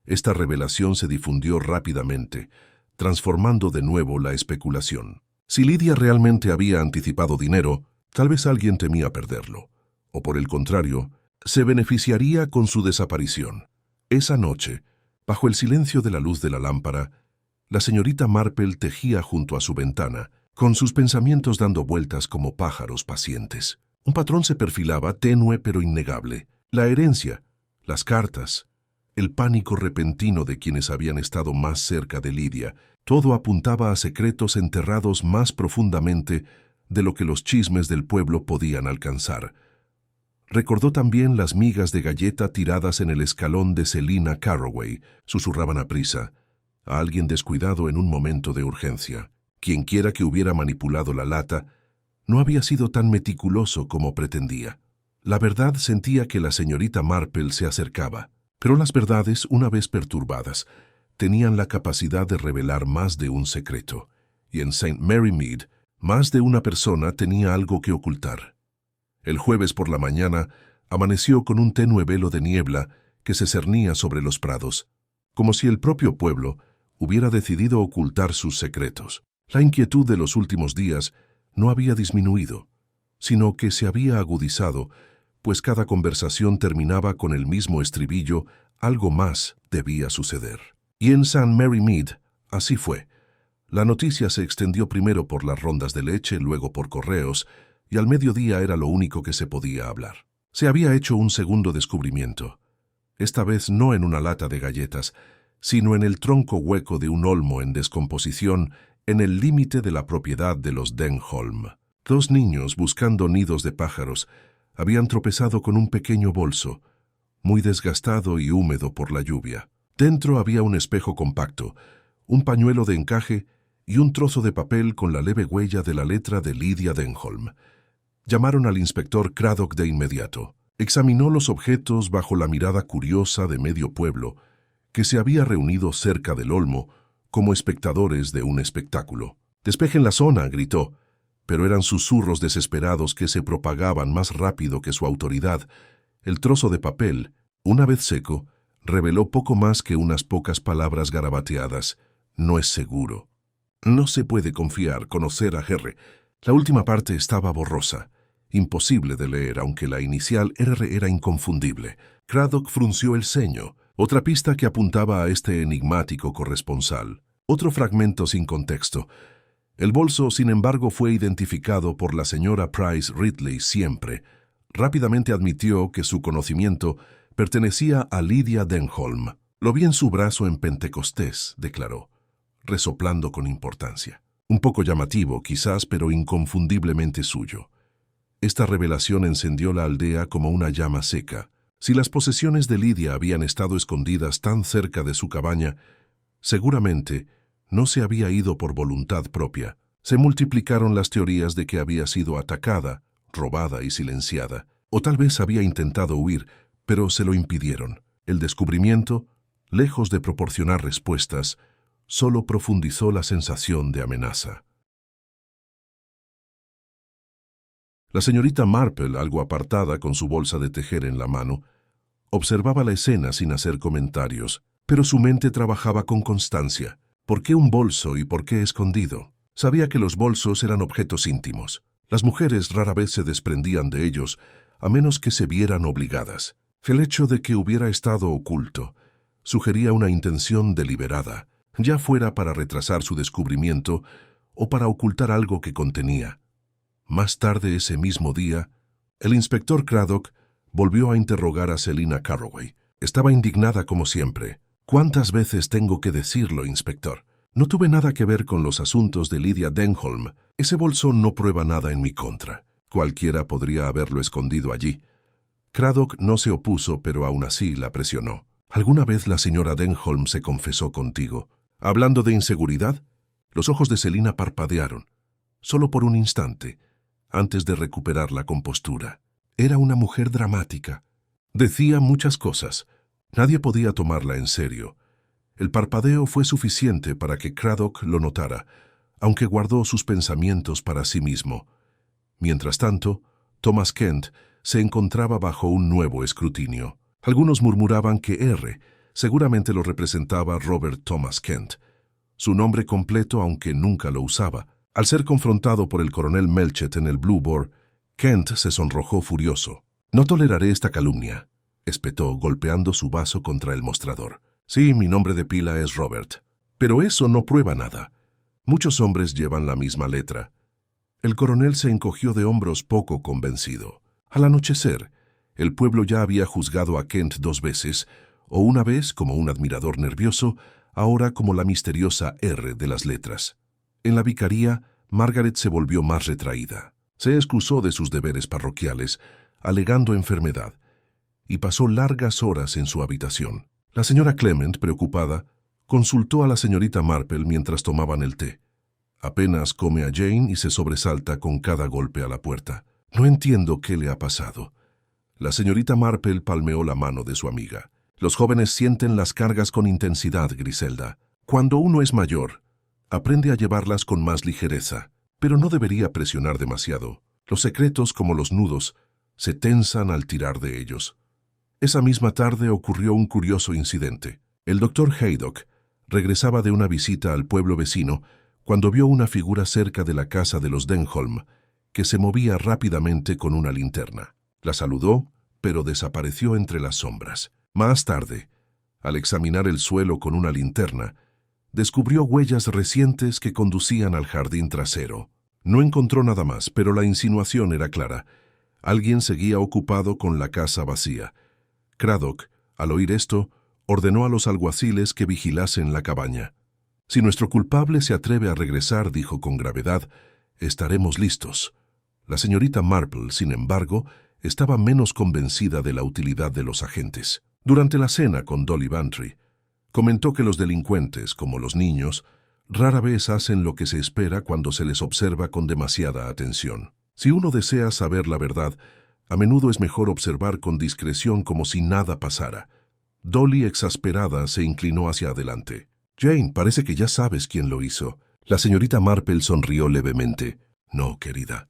[SPEAKER 1] Esta revelación se difundió rápidamente, transformando de nuevo la especulación. Si Lydia realmente había anticipado dinero, tal vez alguien temía perderlo, o por el contrario, se beneficiaría con su desaparición. Esa noche, bajo el silencio de la luz de la lámpara, la señorita Marple tejía junto a su ventana, con sus pensamientos dando vueltas como pájaros pacientes. Un patrón se perfilaba, tenue pero innegable. La herencia, las cartas, el pánico repentino de quienes habían estado más cerca de Lydia, todo apuntaba a secretos enterrados más profundamente de lo que los chismes del pueblo podían alcanzar. Recordó también las migas de galleta tiradas en el escalón de Selina Carroway. Susurraban aprisa, a alguien descuidado en un momento de urgencia. Quienquiera que hubiera manipulado la lata, no había sido tan meticuloso como pretendía. La verdad sentía que la señorita Marple se acercaba, pero las verdades, una vez perturbadas, tenían la capacidad de revelar más de un secreto, y en St. Mary Mead, más de una persona tenía algo que ocultar. El jueves por la mañana amaneció con un tenue velo de niebla que se cernía sobre los prados, como si el propio pueblo hubiera decidido ocultar sus secretos. La inquietud de los últimos días no había disminuido, sino que se había agudizado, pues cada conversación terminaba con el mismo estribillo: algo más debía suceder. Y en St. Mary Mead así fue. La noticia se extendió primero por las rondas de leche, luego por correos, y al mediodía era lo único que se podía hablar. Se había hecho un segundo descubrimiento, esta vez no en una lata de galletas, sino en el tronco hueco de un olmo en descomposición en el límite de la propiedad de los Denholm. 2 niños, buscando nidos de pájaros, habían tropezado con un pequeño bolso, muy desgastado y húmedo por la lluvia. Dentro había un espejo compacto, un pañuelo de encaje y un trozo de papel con la leve huella de la letra de Lydia Denholm. Llamaron al inspector Craddock de inmediato. Examinó los objetos bajo la mirada curiosa de medio pueblo, que se había reunido cerca del olmo como espectadores de un espectáculo. «Despejen la zona», gritó, pero eran susurros desesperados que se propagaban más rápido que su autoridad. El trozo de papel, una vez seco, reveló poco más que unas pocas palabras garabateadas. «No es seguro. No se puede confiar, conocer a R». La última parte estaba borrosa, imposible de leer, aunque la inicial R era inconfundible. Craddock frunció el ceño, otra pista que apuntaba a este enigmático corresponsal. Otro fragmento sin contexto. El bolso, sin embargo, fue identificado por la señora Price Ridley siempre. Rápidamente admitió que su conocimiento pertenecía a Lydia Denholm. «Lo vi en su brazo en Pentecostés», declaró, resoplando con importancia. Un poco llamativo, quizás, pero inconfundiblemente suyo. Esta revelación encendió la aldea como una llama seca. Si las posesiones de Lydia habían estado escondidas tan cerca de su cabaña, seguramente no se había ido por voluntad propia. Se multiplicaron las teorías de que había sido atacada, robada y silenciada, o tal vez había intentado huir, pero se lo impidieron. El descubrimiento, lejos de proporcionar respuestas, solo profundizó la sensación de amenaza. La señorita Marple, algo apartada con su bolsa de tejer en la mano, observaba la escena sin hacer comentarios, pero su mente trabajaba con constancia. ¿Por qué un bolso y por qué escondido? Sabía que los bolsos eran objetos íntimos. Las mujeres rara vez se desprendían de ellos, a menos que se vieran obligadas. El hecho de que hubiera estado oculto sugería una intención deliberada, ya fuera para retrasar su descubrimiento o para ocultar algo que contenía. Más tarde ese mismo día, el inspector Craddock volvió a interrogar a Selina Carroway. Estaba indignada como siempre. «¿Cuántas veces tengo que decirlo, inspector? No tuve nada que ver con los asuntos de Lydia Denholm. Ese bolso no prueba nada en mi contra. Cualquiera podría haberlo escondido allí». Craddock no se opuso, pero aún así la presionó. «¿Alguna vez la señora Denholm se confesó contigo? Hablando de inseguridad?» Los ojos de Selina parpadearon, solo por un instante, antes de recuperar la compostura. Era una mujer dramática. Decía muchas cosas. Nadie podía tomarla en serio. El parpadeo fue suficiente para que Craddock lo notara, aunque guardó sus pensamientos para sí mismo. Mientras tanto, Thomas Kent se encontraba bajo un nuevo escrutinio. Algunos murmuraban que R seguramente lo representaba Robert Thomas Kent, su nombre completo aunque nunca lo usaba. Al ser confrontado por el coronel Melchett en el Blue Boar, Kent se sonrojó furioso. «No toleraré esta calumnia», espetó, golpeando su vaso contra el mostrador. «Sí, mi nombre de pila es Robert, pero eso no prueba nada. Muchos hombres llevan la misma letra». El coronel se encogió de hombros poco convencido. Al anochecer, el pueblo ya había juzgado a Kent 2 veces, o una vez como un admirador nervioso, ahora como la misteriosa R de las letras. En la vicaría, Margaret se volvió más retraída. Se excusó de sus deberes parroquiales, alegando enfermedad, y pasó largas horas en su habitación. La señora Clement, preocupada, consultó a la señorita Marple mientras tomaban el té. Apenas come a Jane y se sobresalta con cada golpe a la puerta. «No entiendo qué le ha pasado». La señorita Marple palmeó la mano de su amiga. «Los jóvenes sienten las cargas con intensidad, Griselda. Cuando uno es mayor, aprende a llevarlas con más ligereza, pero no debería presionar demasiado. Los secretos, como los nudos, se tensan al tirar de ellos». Esa misma tarde ocurrió un curioso incidente. El doctor Haydock regresaba de una visita al pueblo vecino cuando vio una figura cerca de la casa de los Denholm, que se movía rápidamente con una linterna. La saludó, pero desapareció entre las sombras. Más tarde, al examinar el suelo con una linterna, descubrió huellas recientes que conducían al jardín trasero. No encontró nada más, pero la insinuación era clara. Alguien seguía ocupado con la casa vacía. Craddock, al oír esto, ordenó a los alguaciles que vigilasen la cabaña. «Si nuestro culpable se atreve a regresar», dijo con gravedad, «estaremos listos». La señorita Marple, sin embargo, estaba menos convencida de la utilidad de los agentes. Durante la cena con Dolly Bantry, comentó que los delincuentes, como los niños, rara vez hacen lo que se espera cuando se les observa con demasiada atención. Si uno desea saber la verdad, a menudo es mejor observar con discreción como si nada pasara. Dolly, exasperada, se inclinó hacia adelante. «Jane, parece que ya sabes quién lo hizo». La señorita Marple sonrió levemente. «No, querida,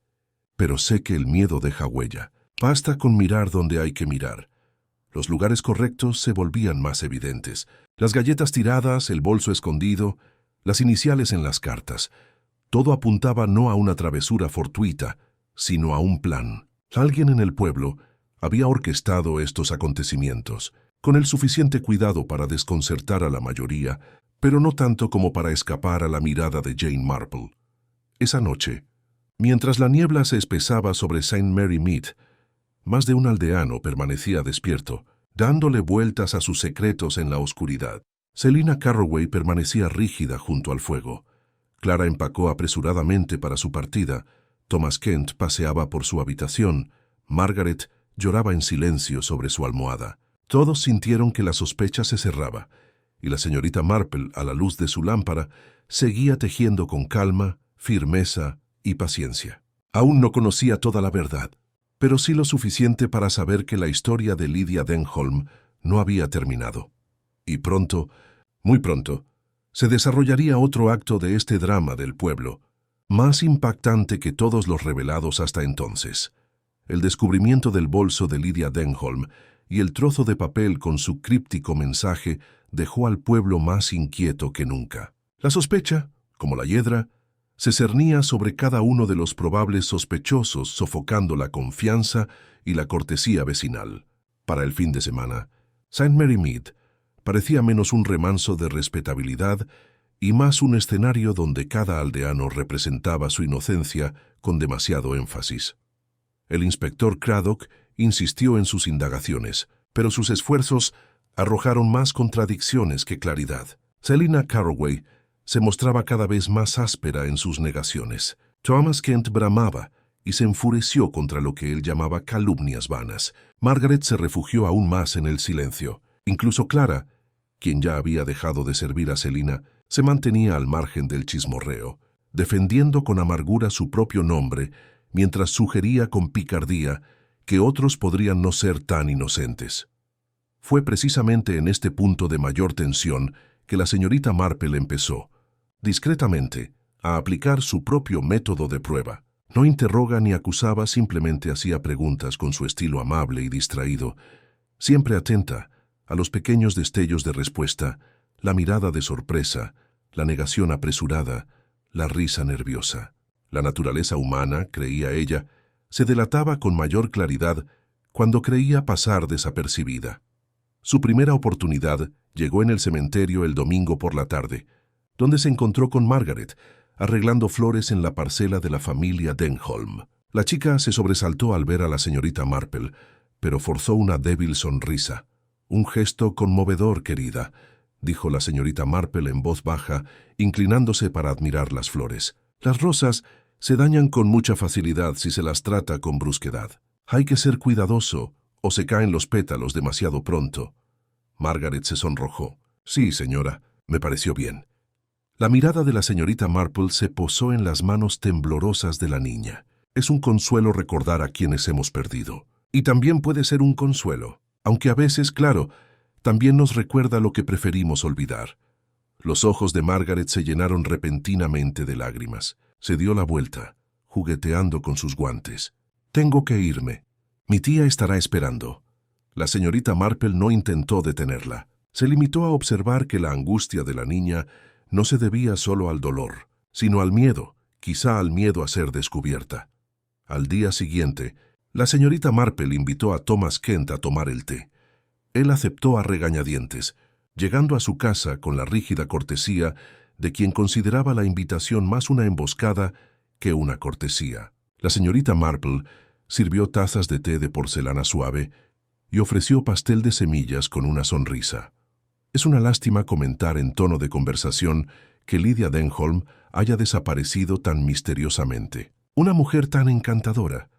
[SPEAKER 1] pero sé que el miedo deja huella. Basta con mirar donde hay que mirar». Los lugares correctos se volvían más evidentes. Las galletas tiradas, el bolso escondido, las iniciales en las cartas. Todo apuntaba no a una travesura fortuita, sino a un plan. Alguien en el pueblo había orquestado estos acontecimientos, con el suficiente cuidado para desconcertar a la mayoría, pero no tanto como para escapar a la mirada de Jane Marple. Esa noche, mientras la niebla se espesaba sobre St. Mary Mead, más de un aldeano permanecía despierto, dándole vueltas a sus secretos en la oscuridad. Selina Carroway permanecía rígida junto al fuego. Clara empacó apresuradamente para su partida. Thomas Kent paseaba por su habitación. Margaret lloraba en silencio sobre su almohada. Todos sintieron que la sospecha se cerraba, y la señorita Marple, a la luz de su lámpara, seguía tejiendo con calma, firmeza y paciencia. Aún no conocía toda la verdad, pero sí lo suficiente para saber que la historia de Lydia Denholm no había terminado. Y pronto, muy pronto, se desarrollaría otro acto de este drama del pueblo, más impactante que todos los revelados hasta entonces. El descubrimiento del bolso de Lydia Denholm y el trozo de papel con su críptico mensaje dejó al pueblo más inquieto que nunca. La sospecha, como la hiedra, se cernía sobre cada uno de los probables sospechosos, sofocando la confianza y la cortesía vecinal. Para el fin de semana, St. Mary Mead parecía menos un remanso de respetabilidad y más un escenario donde cada aldeano representaba su inocencia con demasiado énfasis. El inspector Craddock insistió en sus indagaciones, pero sus esfuerzos arrojaron más contradicciones que claridad. Selina Carroway se mostraba cada vez más áspera en sus negaciones. Thomas Kent bramaba y se enfureció contra lo que él llamaba calumnias vanas. Margaret se refugió aún más en el silencio. Incluso Clara, quien ya había dejado de servir a Selina, se mantenía al margen del chismorreo, defendiendo con amargura su propio nombre, mientras sugería con picardía que otros podrían no ser tan inocentes. Fue precisamente en este punto de mayor tensión que la señorita Marple empezó, discretamente, a aplicar su propio método de prueba. No interroga ni acusaba, simplemente hacía preguntas con su estilo amable y distraído, siempre atenta a los pequeños destellos de respuesta, la mirada de sorpresa, la negación apresurada, la risa nerviosa. La naturaleza humana, creía ella, se delataba con mayor claridad cuando creía pasar desapercibida. Su primera oportunidad llegó en el cementerio el domingo por la tarde, donde se encontró con Margaret, arreglando flores en la parcela de la familia Denholm. La chica se sobresaltó al ver a la señorita Marple, pero forzó una débil sonrisa. «Un gesto conmovedor, querida», dijo la señorita Marple en voz baja, inclinándose para admirar las flores. «Las rosas se dañan con mucha facilidad si se las trata con brusquedad. Hay que ser cuidadoso, o se caen los pétalos demasiado pronto». Margaret se sonrojó. «Sí, señora, me pareció bien». La mirada de la señorita Marple se posó en las manos temblorosas de la niña. Es un consuelo recordar a quienes hemos perdido. Y también puede ser un consuelo, aunque a veces, claro, también nos recuerda lo que preferimos olvidar. Los ojos de Margaret se llenaron repentinamente de lágrimas. Se dio la vuelta, jugueteando con sus guantes. «Tengo que irme. Mi tía estará esperando». La señorita Marple no intentó detenerla. Se limitó a observar que la angustia de la niña no se debía solo al dolor, sino al miedo, quizá al miedo a ser descubierta. Al día siguiente, la señorita Marple invitó a Thomas Kent a tomar el té. Él aceptó a regañadientes, llegando a su casa con la rígida cortesía de quien consideraba la invitación más una emboscada que una cortesía. La señorita Marple sirvió tazas de té de porcelana suave y ofreció pastel de semillas con una sonrisa. Es una lástima comentar en tono de conversación que Lydia Denholm haya desaparecido tan misteriosamente. Una mujer tan encantadora,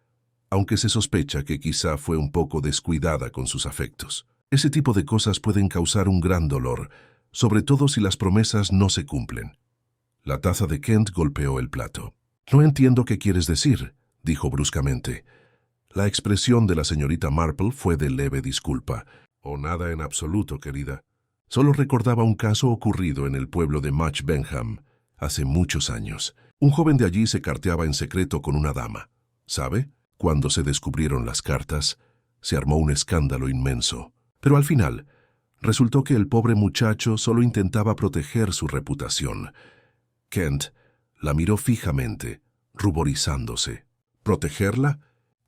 [SPEAKER 1] aunque se sospecha que quizá fue un poco descuidada con sus afectos. Ese tipo de cosas pueden causar un gran dolor, sobre todo si las promesas no se cumplen. La taza de Kent golpeó el plato. «No entiendo qué quieres decir», dijo bruscamente. La expresión de la señorita Marple fue de leve disculpa. «Oh, nada en absoluto, querida. Solo recordaba un caso ocurrido en el pueblo de Much Benham, hace muchos años. Un joven de allí se carteaba en secreto con una dama. ¿Sabe? Cuando se descubrieron las cartas, se armó un escándalo inmenso. Pero al final, resultó que el pobre muchacho solo intentaba proteger su reputación». Kent la miró fijamente, ruborizándose. «¿Protegerla?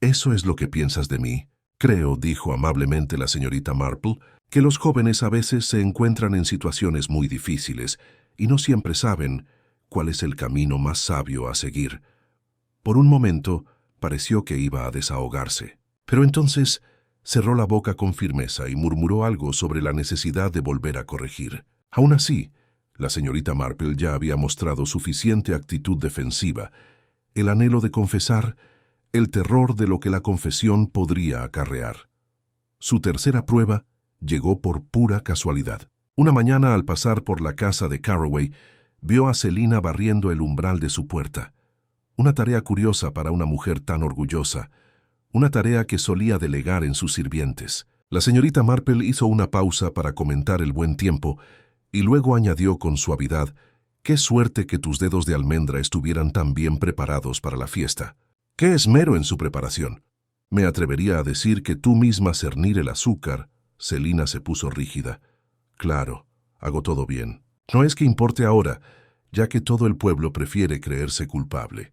[SPEAKER 1] ¿Eso es lo que piensas de mí?» «Creo», dijo amablemente la señorita Marple, «que los jóvenes a veces se encuentran en situaciones muy difíciles y no siempre saben cuál es el camino más sabio a seguir». Por un momento pareció que iba a desahogarse, pero entonces cerró la boca con firmeza y murmuró algo sobre la necesidad de volver a corregir. Aún así, la señorita Marple ya había mostrado suficiente actitud defensiva, el anhelo de confesar, el terror de lo que la confesión podría acarrear. Su tercera prueba llegó por pura casualidad. Una mañana, al pasar por la casa de Carroway, vio a Selina barriendo el umbral de su puerta. Una tarea curiosa para una mujer tan orgullosa, una tarea que solía delegar en sus sirvientes. La señorita Marple hizo una pausa para comentar el buen tiempo y luego añadió con suavidad: «Qué suerte que tus dedos de almendra estuvieran tan bien preparados para la fiesta. ¡Qué esmero en su preparación! Me atrevería a decir que tú misma cernir el azúcar». Selina se puso rígida. «Claro, hago todo bien. No es que importe ahora, ya que todo el pueblo prefiere creerse culpable».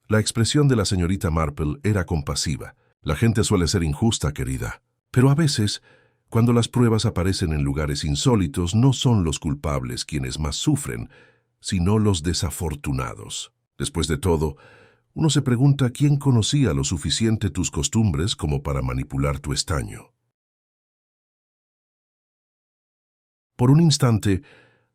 [SPEAKER 1] La expresión de la señorita Marple era compasiva. «La gente suele ser injusta, querida. Pero a veces, cuando las pruebas aparecen en lugares insólitos, no son los culpables quienes más sufren, sino los desafortunados. Después de todo, uno se pregunta quién conocía lo suficiente tus costumbres como para manipular tu estaño». Por un instante,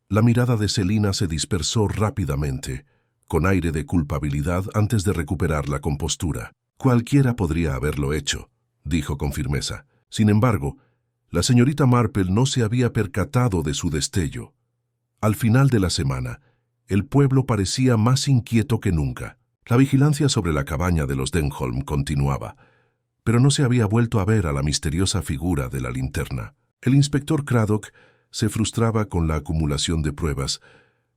[SPEAKER 1] la mirada de Selina se dispersó rápidamente, con aire de culpabilidad antes de recuperar la compostura. «Cualquiera podría haberlo hecho», dijo con firmeza. Sin embargo, la señorita Marple no se había percatado de su destello. Al final de la semana, el pueblo parecía más inquieto que nunca. La vigilancia sobre la cabaña de los Denholm continuaba, pero no se había vuelto a ver a la misteriosa figura de la linterna. El inspector Craddock se frustraba con la acumulación de pruebas,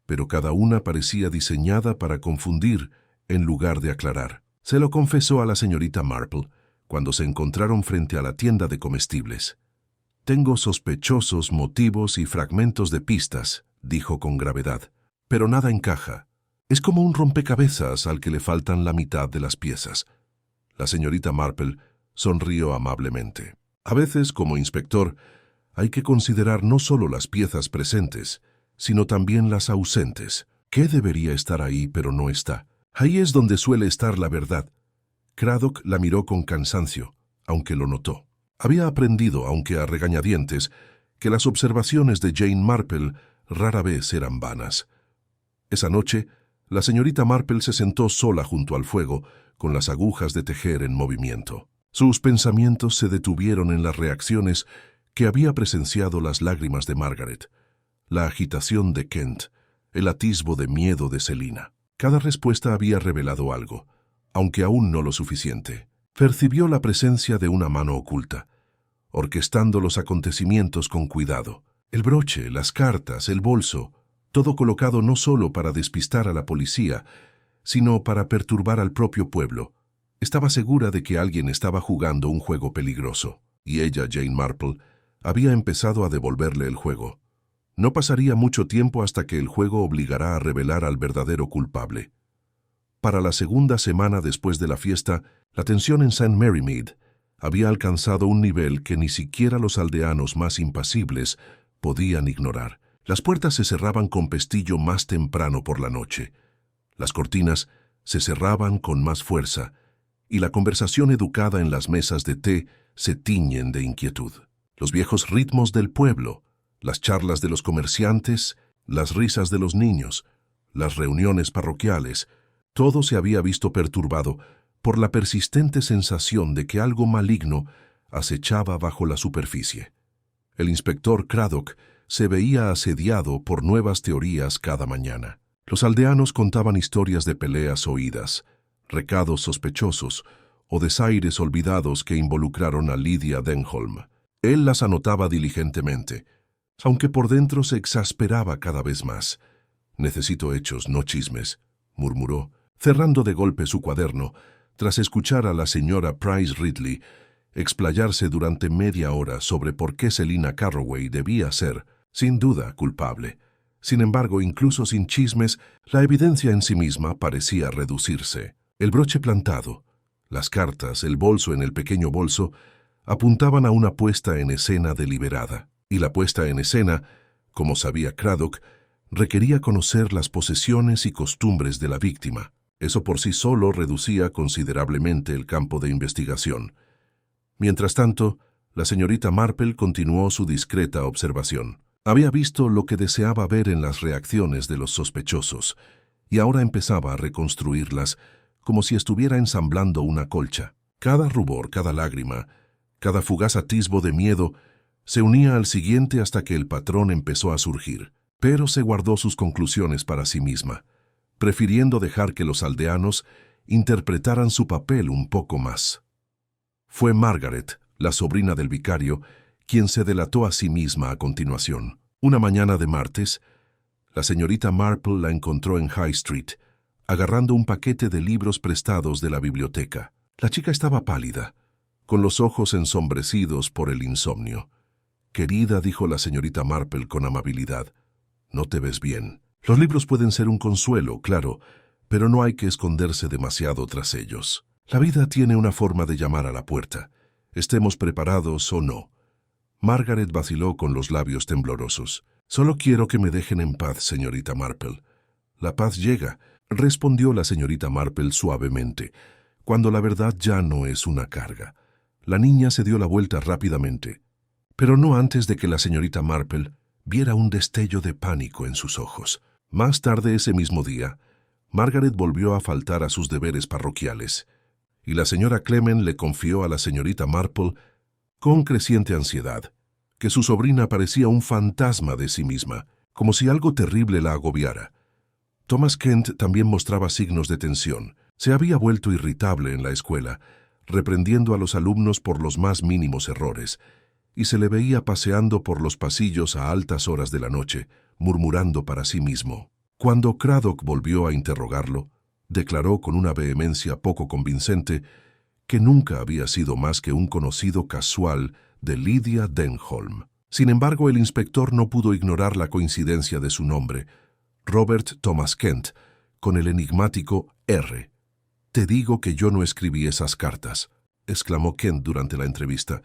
[SPEAKER 1] pero cada una parecía diseñada para confundir en lugar de aclarar. Se lo confesó a la señorita Marple cuando se encontraron frente a la tienda de comestibles. «Tengo sospechosos motivos y fragmentos de pistas», dijo con gravedad, «pero nada encaja. Es como un rompecabezas al que le faltan la mitad de las piezas». La señorita Marple sonrió amablemente. «A veces, como inspector, hay que considerar no solo las piezas presentes, sino también las ausentes. ¿Qué debería estar ahí pero no está? Ahí es donde suele estar la verdad». Craddock la miró con cansancio, aunque lo notó. Había aprendido, aunque a regañadientes, que las observaciones de Jane Marple rara vez eran vanas. Esa noche, la señorita Marple se sentó sola junto al fuego, con las agujas de tejer en movimiento. Sus pensamientos se detuvieron en las reacciones que había presenciado las lágrimas de Margaret, la agitación de Kent, el atisbo de miedo de Selina. Cada respuesta había revelado algo, aunque aún no lo suficiente. Percibió la presencia de una mano oculta, orquestando los acontecimientos con cuidado. El broche, las cartas, el bolso, todo colocado no solo para despistar a la policía, sino para perturbar al propio pueblo. Estaba segura de que alguien estaba jugando un juego peligroso, y ella, Jane Marple, había empezado a devolverle el juego. No pasaría mucho tiempo hasta que el juego obligará a revelar al verdadero culpable. Para la segunda semana después de la fiesta, la tensión en St. Mary Mead había alcanzado un nivel que ni siquiera los aldeanos más impasibles podían ignorar. Las puertas se cerraban con pestillo más temprano por la noche. Las cortinas se cerraban con más fuerza, y la conversación educada en las mesas de té se tiñen de inquietud. Los viejos ritmos del pueblo, las charlas de los comerciantes, las risas de los niños, las reuniones parroquiales, todo se había visto perturbado por la persistente sensación de que algo maligno acechaba bajo la superficie. El inspector Craddock se veía asediado por nuevas teorías cada mañana. Los aldeanos contaban historias de peleas oídas, recados sospechosos o desaires olvidados que involucraron a Lydia Denholm. Él las anotaba diligentemente, aunque por dentro se exasperaba cada vez más. «Necesito hechos, no chismes», murmuró, cerrando de golpe su cuaderno, tras escuchar a la señora Price Ridley explayarse durante media hora sobre por qué Selina Carroway debía ser, sin duda, culpable. Sin embargo, incluso sin chismes, la evidencia en sí misma parecía reducirse. El broche plantado, las cartas, el bolso en el pequeño bolso, apuntaban a una puesta en escena deliberada. Y la puesta en escena, como sabía Craddock, requería conocer las posesiones y costumbres de la víctima. Eso por sí solo reducía considerablemente el campo de investigación. Mientras tanto, la señorita Marple continuó su discreta observación. Había visto lo que deseaba ver en las reacciones de los sospechosos, y ahora empezaba a reconstruirlas como si estuviera ensamblando una colcha. Cada rubor, cada lágrima, cada fugaz atisbo de miedo se unía al siguiente hasta que el patrón empezó a surgir. Pero se guardó sus conclusiones para sí misma, prefiriendo dejar que los aldeanos interpretaran su papel un poco más. Fue Margaret, la sobrina del vicario, quien se delató a sí misma a continuación. Una mañana de martes, la señorita Marple la encontró en High Street, agarrando un paquete de libros prestados de la biblioteca. La chica estaba pálida, con los ojos ensombrecidos por el insomnio. «Querida», dijo la señorita Marple con amabilidad, «no te ves bien. Los libros pueden ser un consuelo, claro, pero no hay que esconderse demasiado tras ellos. La vida tiene una forma de llamar a la puerta, estemos preparados o no». Margaret vaciló con los labios temblorosos. «Solo quiero que me dejen en paz, señorita Marple». «La paz llega», respondió la señorita Marple suavemente, «cuando la verdad ya no es una carga». La niña se dio la vuelta rápidamente, pero no antes de que la señorita Marple viera un destello de pánico en sus ojos. Más tarde ese mismo día, Margaret volvió a faltar a sus deberes parroquiales, y la señora Clement le confió a la señorita Marple, con creciente ansiedad, que su sobrina parecía un fantasma de sí misma, como si algo terrible la agobiara. Thomas Kent también mostraba signos de tensión. Se había vuelto irritable en la escuela, reprendiendo a los alumnos por los más mínimos errores, y se le veía paseando por los pasillos a altas horas de la noche, murmurando para sí mismo. Cuando Craddock volvió a interrogarlo, declaró con una vehemencia poco convincente que nunca había sido más que un conocido casual de Lydia Denholm. Sin embargo, el inspector no pudo ignorar la coincidencia de su nombre, Robert Thomas Kent, con el enigmático R. «Te digo que yo no escribí esas cartas», exclamó Kent durante la entrevista.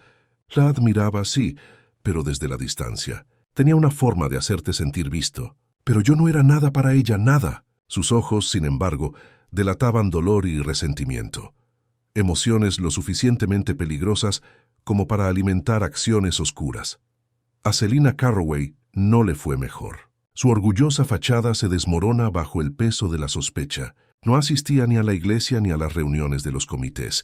[SPEAKER 1] La admiraba, sí, pero desde la distancia. Tenía una forma de hacerte sentir visto. Pero yo no era nada para ella, nada. Sus ojos, sin embargo, delataban dolor y resentimiento. Emociones lo suficientemente peligrosas como para alimentar acciones oscuras. A Selina Carroway no le fue mejor. Su orgullosa fachada se desmorona bajo el peso de la sospecha. No asistía ni a la iglesia ni a las reuniones de los comités,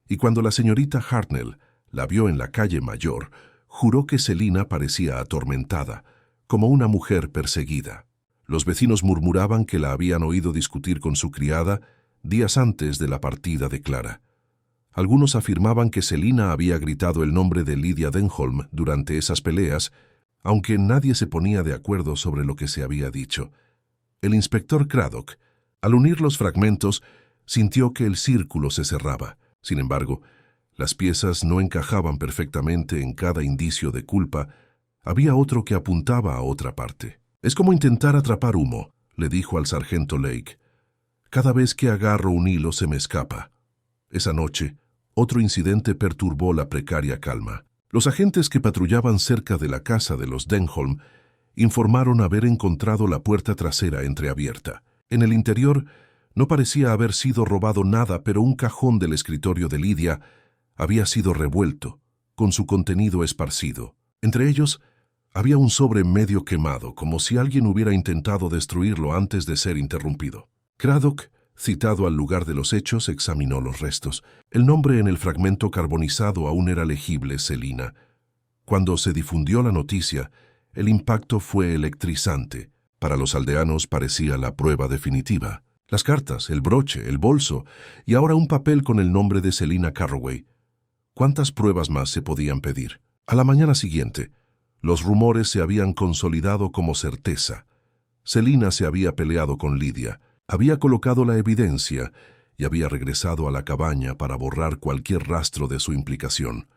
[SPEAKER 1] y cuando la señorita Hartnell la vio en la calle Mayor, juró que Selina parecía atormentada, como una mujer perseguida. Los vecinos murmuraban que la habían oído discutir con su criada días antes de la partida de Clara. Algunos afirmaban que Selina había gritado el nombre de Lydia Denholm durante esas peleas, aunque nadie se ponía de acuerdo sobre lo que se había dicho. El inspector Craddock, al unir los fragmentos, sintió que el círculo se cerraba. Sin embargo, las piezas no encajaban perfectamente en cada indicio de culpa. Había otro que apuntaba a otra parte. «Es como intentar atrapar humo», le dijo al sargento Lake. «Cada vez que agarro un hilo se me escapa». Esa noche, otro incidente perturbó la precaria calma. Los agentes que patrullaban cerca de la casa de los Denholm informaron haber encontrado la puerta trasera entreabierta. En el interior no parecía haber sido robado nada, pero un cajón del escritorio de Lydia había sido revuelto, con su contenido esparcido. Entre ellos había un sobre medio quemado, como si alguien hubiera intentado destruirlo antes de ser interrumpido. Craddock, citado al lugar de los hechos, examinó los restos. El nombre en el fragmento carbonizado aún era legible: Selina. Cuando se difundió la noticia, el impacto fue electrizante. Para los aldeanos parecía la prueba definitiva. Las cartas, el broche, el bolso y ahora un papel con el nombre de Selina Carroway. ¿Cuántas pruebas más se podían pedir? A la mañana siguiente, los rumores se habían consolidado como certeza. Selina se había peleado con Lydia, había colocado la evidencia y había regresado a la cabaña para borrar cualquier rastro de su implicación.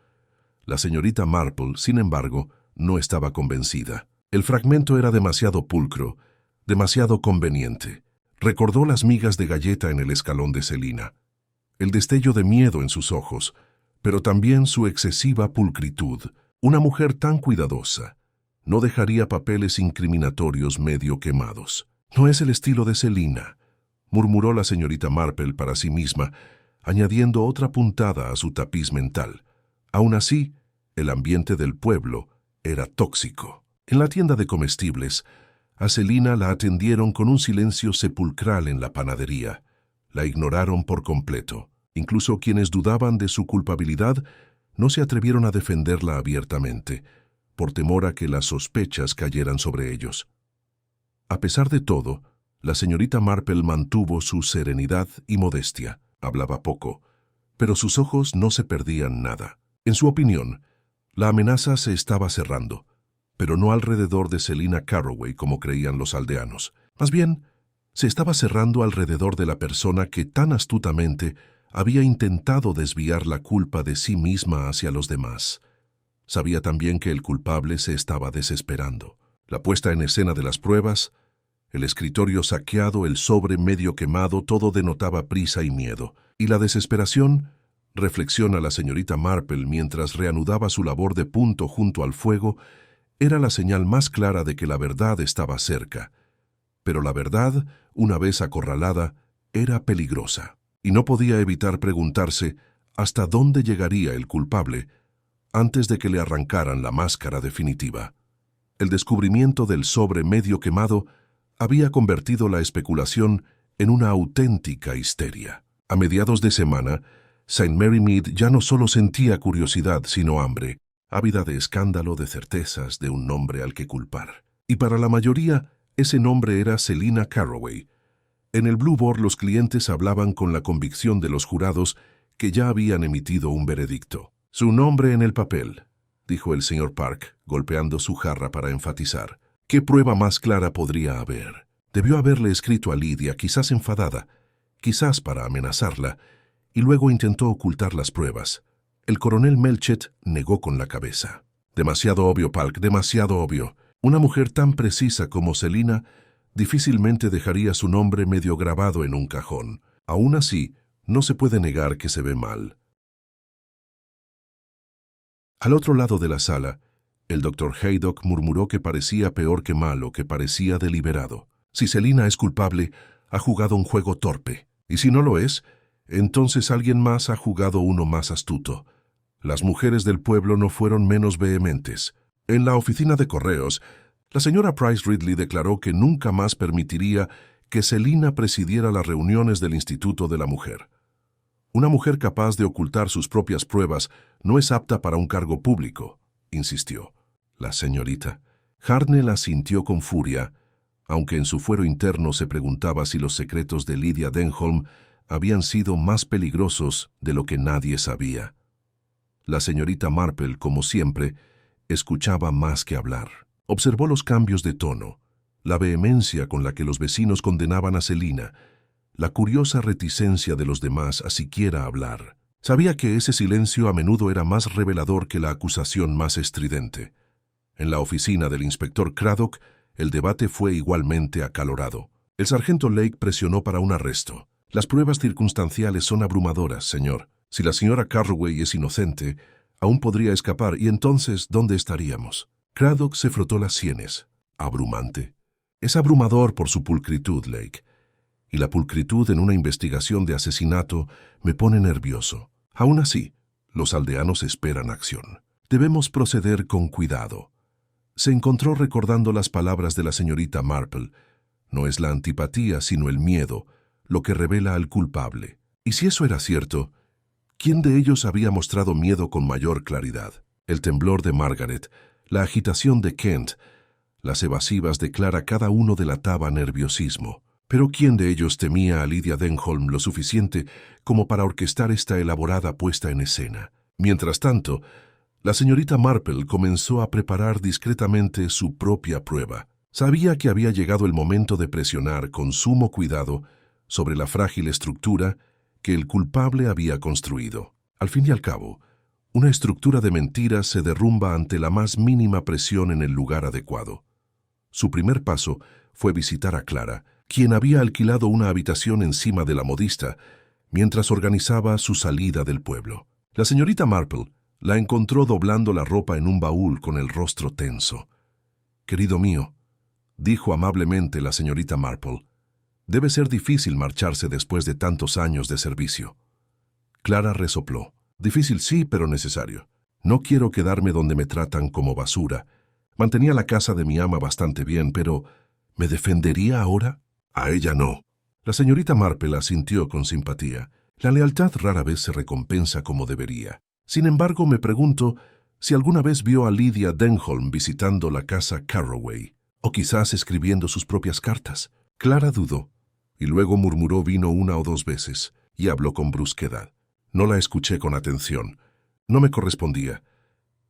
[SPEAKER 1] La señorita Marple, sin embargo, no estaba convencida. El fragmento era demasiado pulcro, demasiado conveniente. Recordó las migas de galleta en el escalón de Selina, el destello de miedo en sus ojos, pero también su excesiva pulcritud. Una mujer tan cuidadosa no dejaría papeles incriminatorios medio quemados. «No es el estilo de Selina», murmuró la señorita Marple para sí misma, añadiendo otra puntada a su tapiz mental. Aún así, el ambiente del pueblo era tóxico. En la tienda de comestibles, a Selina la atendieron con un silencio sepulcral en la panadería. La ignoraron por completo. Incluso quienes dudaban de su culpabilidad no se atrevieron a defenderla abiertamente, por temor a que las sospechas cayeran sobre ellos. A pesar de todo, la señorita Marple mantuvo su serenidad y modestia. Hablaba poco, pero sus ojos no se perdían nada. En su opinión, la amenaza se estaba cerrando, pero no alrededor de Selina Carroway como creían los aldeanos. Más bien, se estaba cerrando alrededor de la persona que tan astutamente había intentado desviar la culpa de sí misma hacia los demás. Sabía también que el culpable se estaba desesperando. La puesta en escena de las pruebas, el escritorio saqueado, el sobre medio quemado, todo denotaba prisa y miedo. Y la desesperación, reflexiona la señorita Marple mientras reanudaba su labor de punto junto al fuego, era la señal más clara de que la verdad estaba cerca. Pero la verdad, una vez acorralada, era peligrosa, y no podía evitar preguntarse hasta dónde llegaría el culpable antes de que le arrancaran la máscara definitiva. El descubrimiento del sobre medio quemado había convertido la especulación en una auténtica histeria. A mediados de semana, St. Mary Mead ya no solo sentía curiosidad, sino hambre, ávida de escándalo, de certezas, de un nombre al que culpar. Y para la mayoría, ese nombre era Selina Carroway. En el Blue Board los clientes hablaban con la convicción de los jurados que ya habían emitido un veredicto. «Su nombre en el papel», dijo el señor Park, golpeando su jarra para enfatizar. «¿Qué prueba más clara podría haber? Debió haberle escrito a Lydia, quizás enfadada, quizás para amenazarla, y luego intentó ocultar las pruebas. El coronel Melchett negó con la cabeza. Demasiado obvio, Palk, demasiado obvio. Una mujer tan precisa como Selina difícilmente dejaría su nombre medio grabado en un cajón. Aún así, no se puede negar que se ve mal. Al otro lado de la sala, el Dr. Haydock murmuró que parecía peor que malo, que parecía deliberado. Si Selina es culpable, ha jugado un juego torpe. Y si no lo es, entonces alguien más ha jugado uno más astuto. Las mujeres del pueblo no fueron menos vehementes. En la oficina de correos, la señora Price Ridley declaró que nunca más permitiría que Selina presidiera las reuniones del Instituto de la Mujer. Una mujer capaz de ocultar sus propias pruebas no es apta para un cargo público, insistió. La señorita Hartnell asintió con furia, aunque en su fuero interno se preguntaba si los secretos de Lydia Denholm habían sido más peligrosos de lo que nadie sabía. La señorita Marple, como siempre, escuchaba más que hablar. Observó los cambios de tono, la vehemencia con la que los vecinos condenaban a Selina, la curiosa reticencia de los demás a siquiera hablar. Sabía que ese silencio a menudo era más revelador que la acusación más estridente. En la oficina del inspector Craddock, el debate fue igualmente acalorado. El sargento Lake presionó para un arresto. Las pruebas circunstanciales son abrumadoras, señor. Si la señora Carroway es inocente, aún podría escapar, y entonces, ¿dónde estaríamos? Craddock se frotó las sienes. Abrumante. Es abrumador por su pulcritud, Lake. Y la pulcritud en una investigación de asesinato me pone nervioso. Aún así, los aldeanos esperan acción. Debemos proceder con cuidado. Se encontró recordando las palabras de la señorita Marple. No es la antipatía, sino el miedo, lo que revela al culpable. Y si eso era cierto, ¿quién de ellos había mostrado miedo con mayor claridad? El temblor de Margaret, la agitación de Kent, las evasivas de Clara, cada uno delataba nerviosismo. Pero ¿quién de ellos temía a Lydia Denholm lo suficiente como para orquestar esta elaborada puesta en escena? Mientras tanto, la señorita Marple comenzó a preparar discretamente su propia prueba. Sabía que había llegado el momento de presionar con sumo cuidado sobre la frágil estructura que el culpable había construido. Al fin y al cabo, una estructura de mentiras se derrumba ante la más mínima presión en el lugar adecuado. Su primer paso fue visitar a Clara, quien había alquilado una habitación encima de la modista, mientras organizaba su salida del pueblo. La señorita Marple la encontró doblando la ropa en un baúl con el rostro tenso. «Querido mío», dijo amablemente la señorita Marple, «debe ser difícil marcharse después de tantos años de servicio». Clara resopló. «Difícil sí, pero necesario. No quiero quedarme donde me tratan como basura. Mantenía la casa de mi ama bastante bien, pero ¿me defendería ahora? A ella no». La señorita Marple asintió con simpatía. La lealtad rara vez se recompensa como debería. Sin embargo, me pregunto si alguna vez vio a Lydia Denholm visitando la casa Carroway, o quizás escribiendo sus propias cartas. Clara dudó, y luego murmuró vino una o dos veces, y habló con brusquedad. No la escuché con atención. No me correspondía.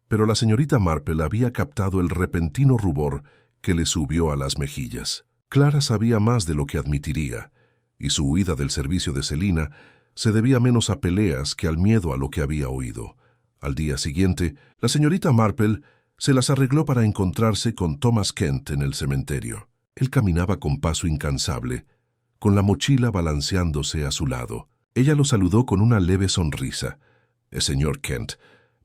[SPEAKER 1] Pero la señorita Marple había captado el repentino rubor que le subió a las mejillas. Clara sabía más de lo que admitiría, y su huida del servicio de Selina se debía menos a peleas que al miedo a lo que había oído. Al día siguiente, la señorita Marple se las arregló para encontrarse con Thomas Kent en el cementerio. Él caminaba con paso incansable, con la mochila balanceándose a su lado. Ella lo saludó con una leve sonrisa. «Señor Kent,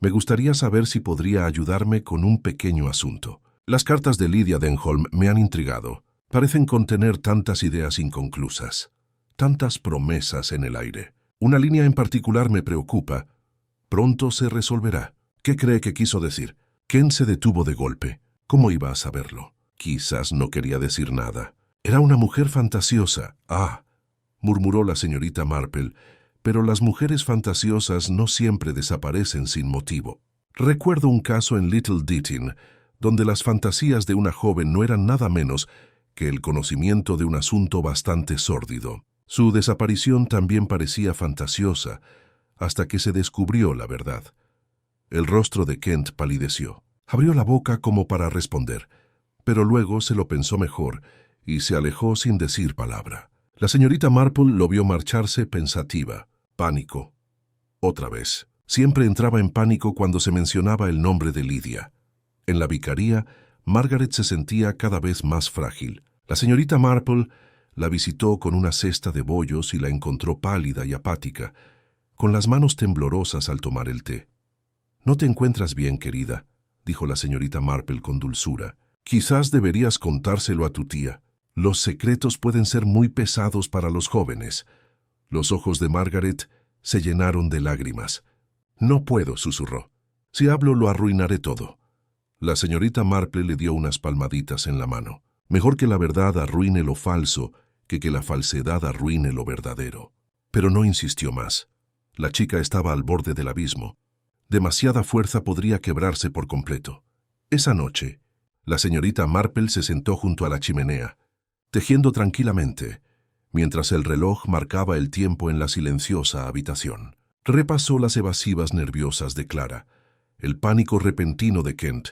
[SPEAKER 1] me gustaría saber si podría ayudarme con un pequeño asunto. Las cartas de Lydia Denholm me han intrigado. Parecen contener tantas ideas inconclusas, tantas promesas en el aire. Una línea en particular me preocupa. Pronto se resolverá». «¿Qué cree que quiso decir?» Kent se detuvo de golpe. ¿Cómo iba a saberlo? Quizás no quería decir nada. Era una mujer fantasiosa. «Ah», murmuró la señorita Marple, «pero las mujeres fantasiosas no siempre desaparecen sin motivo. Recuerdo un caso en Little Ditton, donde las fantasías de una joven no eran nada menos que el conocimiento de un asunto bastante sórdido. Su desaparición también parecía fantasiosa, hasta que se descubrió la verdad». El rostro de Kent palideció. Abrió la boca como para responder, pero luego se lo pensó mejor y se alejó sin decir palabra. La señorita Marple lo vio marcharse pensativa. Pánico. Otra vez. Siempre entraba en pánico cuando se mencionaba el nombre de Lidia. En la vicaría, Margaret se sentía cada vez más frágil. La señorita Marple la visitó con una cesta de bollos y la encontró pálida y apática, con las manos temblorosas al tomar el té. «¿No te encuentras bien, querida?», dijo la señorita Marple con dulzura. «Quizás deberías contárselo a tu tía. Los secretos pueden ser muy pesados para los jóvenes». Los ojos de Margaret se llenaron de lágrimas. «No puedo», susurró. «Si hablo lo arruinaré todo». La señorita Marple le dio unas palmaditas en la mano. «Mejor que la verdad arruine lo falso que la falsedad arruine lo verdadero». Pero no insistió más. La chica estaba al borde del abismo. Demasiada fuerza podría quebrarse por completo. Esa noche, la señorita Marple se sentó junto a la chimenea, tejiendo tranquilamente, mientras el reloj marcaba el tiempo en la silenciosa habitación. Repasó las evasivas nerviosas de Clara, el pánico repentino de Kent,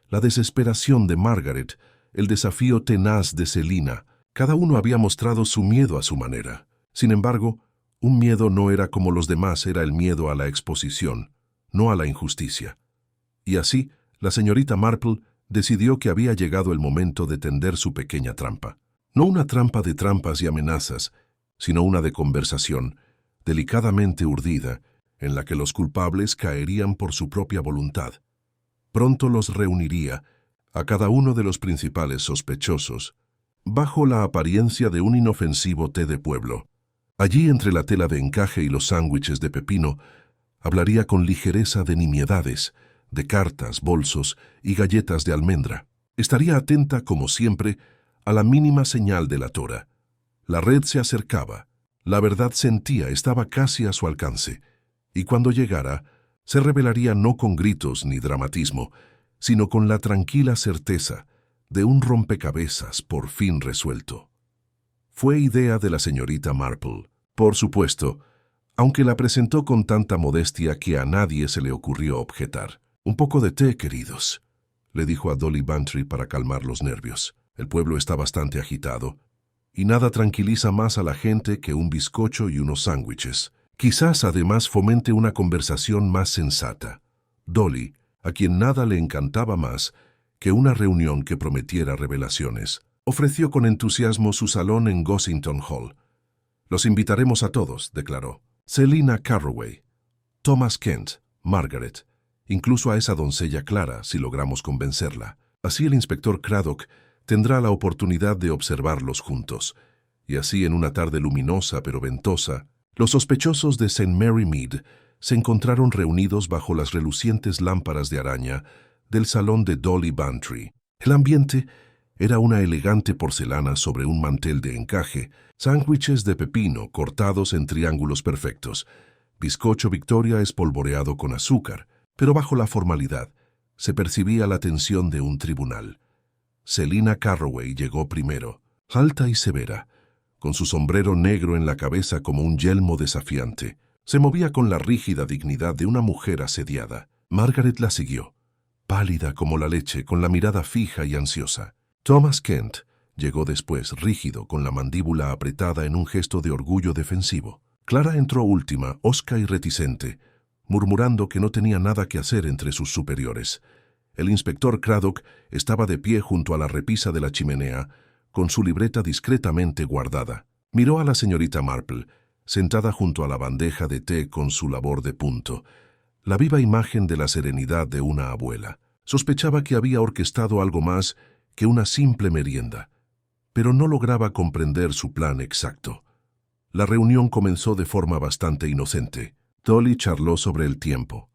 [SPEAKER 1] la desesperación de Margaret, el desafío tenaz de Selina. Cada uno había mostrado su miedo a su manera. Sin embargo, un miedo no era como los demás, era el miedo a la exposición, no a la injusticia. Y así, la señorita Marple decidió que había llegado el momento de tender su pequeña trampa. No una trampa de trampas y amenazas, sino una de conversación, delicadamente urdida, en la que los culpables caerían por su propia voluntad. Pronto los reuniría, a cada uno de los principales sospechosos, bajo la apariencia de un inofensivo té de pueblo. Allí, entre la tela de encaje y los sándwiches de pepino, hablaría con ligereza de nimiedades, de cartas, bolsos y galletas de almendra. Estaría atenta, como siempre, a la mínima señal de la tora. La red se acercaba. La verdad sentía, estaba casi a su alcance, y cuando llegara, se revelaría no con gritos ni dramatismo, sino con la tranquila certeza de un rompecabezas por fin resuelto. Fue idea de la señorita Marple, por supuesto, aunque la presentó con tanta modestia que a nadie se le ocurrió objetar. «Un poco de té, queridos», le dijo a Dolly Bantry para calmar los nervios. El pueblo está bastante agitado, y nada tranquiliza más a la gente que un bizcocho y unos sándwiches. Quizás además fomente una conversación más sensata. Dolly, a quien nada le encantaba más que una reunión que prometiera revelaciones, ofreció con entusiasmo su salón en Gossington Hall. «Los invitaremos a todos», declaró. «Selina Carroway, Thomas Kent, Margaret, incluso a esa doncella Clara, si logramos convencerla. Así el inspector Craddock tendrá la oportunidad de observarlos juntos, y así en una tarde luminosa pero ventosa, los sospechosos de St. Mary Mead se encontraron reunidos bajo las relucientes lámparas de araña del salón de Dolly Bantry. El ambiente era una elegante porcelana sobre un mantel de encaje, sándwiches de pepino cortados en triángulos perfectos, bizcocho Victoria espolvoreado con azúcar, pero bajo la formalidad se percibía la tensión de un tribunal. Selina Carroway llegó primero, alta y severa, con su sombrero negro en la cabeza como un yelmo desafiante. Se movía con la rígida dignidad de una mujer asediada. Margaret la siguió, pálida como la leche, con la mirada fija y ansiosa. Thomas Kent llegó después, rígido, con la mandíbula apretada en un gesto de orgullo defensivo. Clara entró última, hosca y reticente, murmurando que no tenía nada que hacer entre sus superiores. El inspector Craddock estaba de pie junto a la repisa de la chimenea, con su libreta discretamente guardada. Miró a la señorita Marple, sentada junto a la bandeja de té con su labor de punto, la viva imagen de la serenidad de una abuela. Sospechaba que había orquestado algo más que una simple merienda, pero no lograba comprender su plan exacto. La reunión comenzó de forma bastante inocente. Dolly charló sobre el tiempo,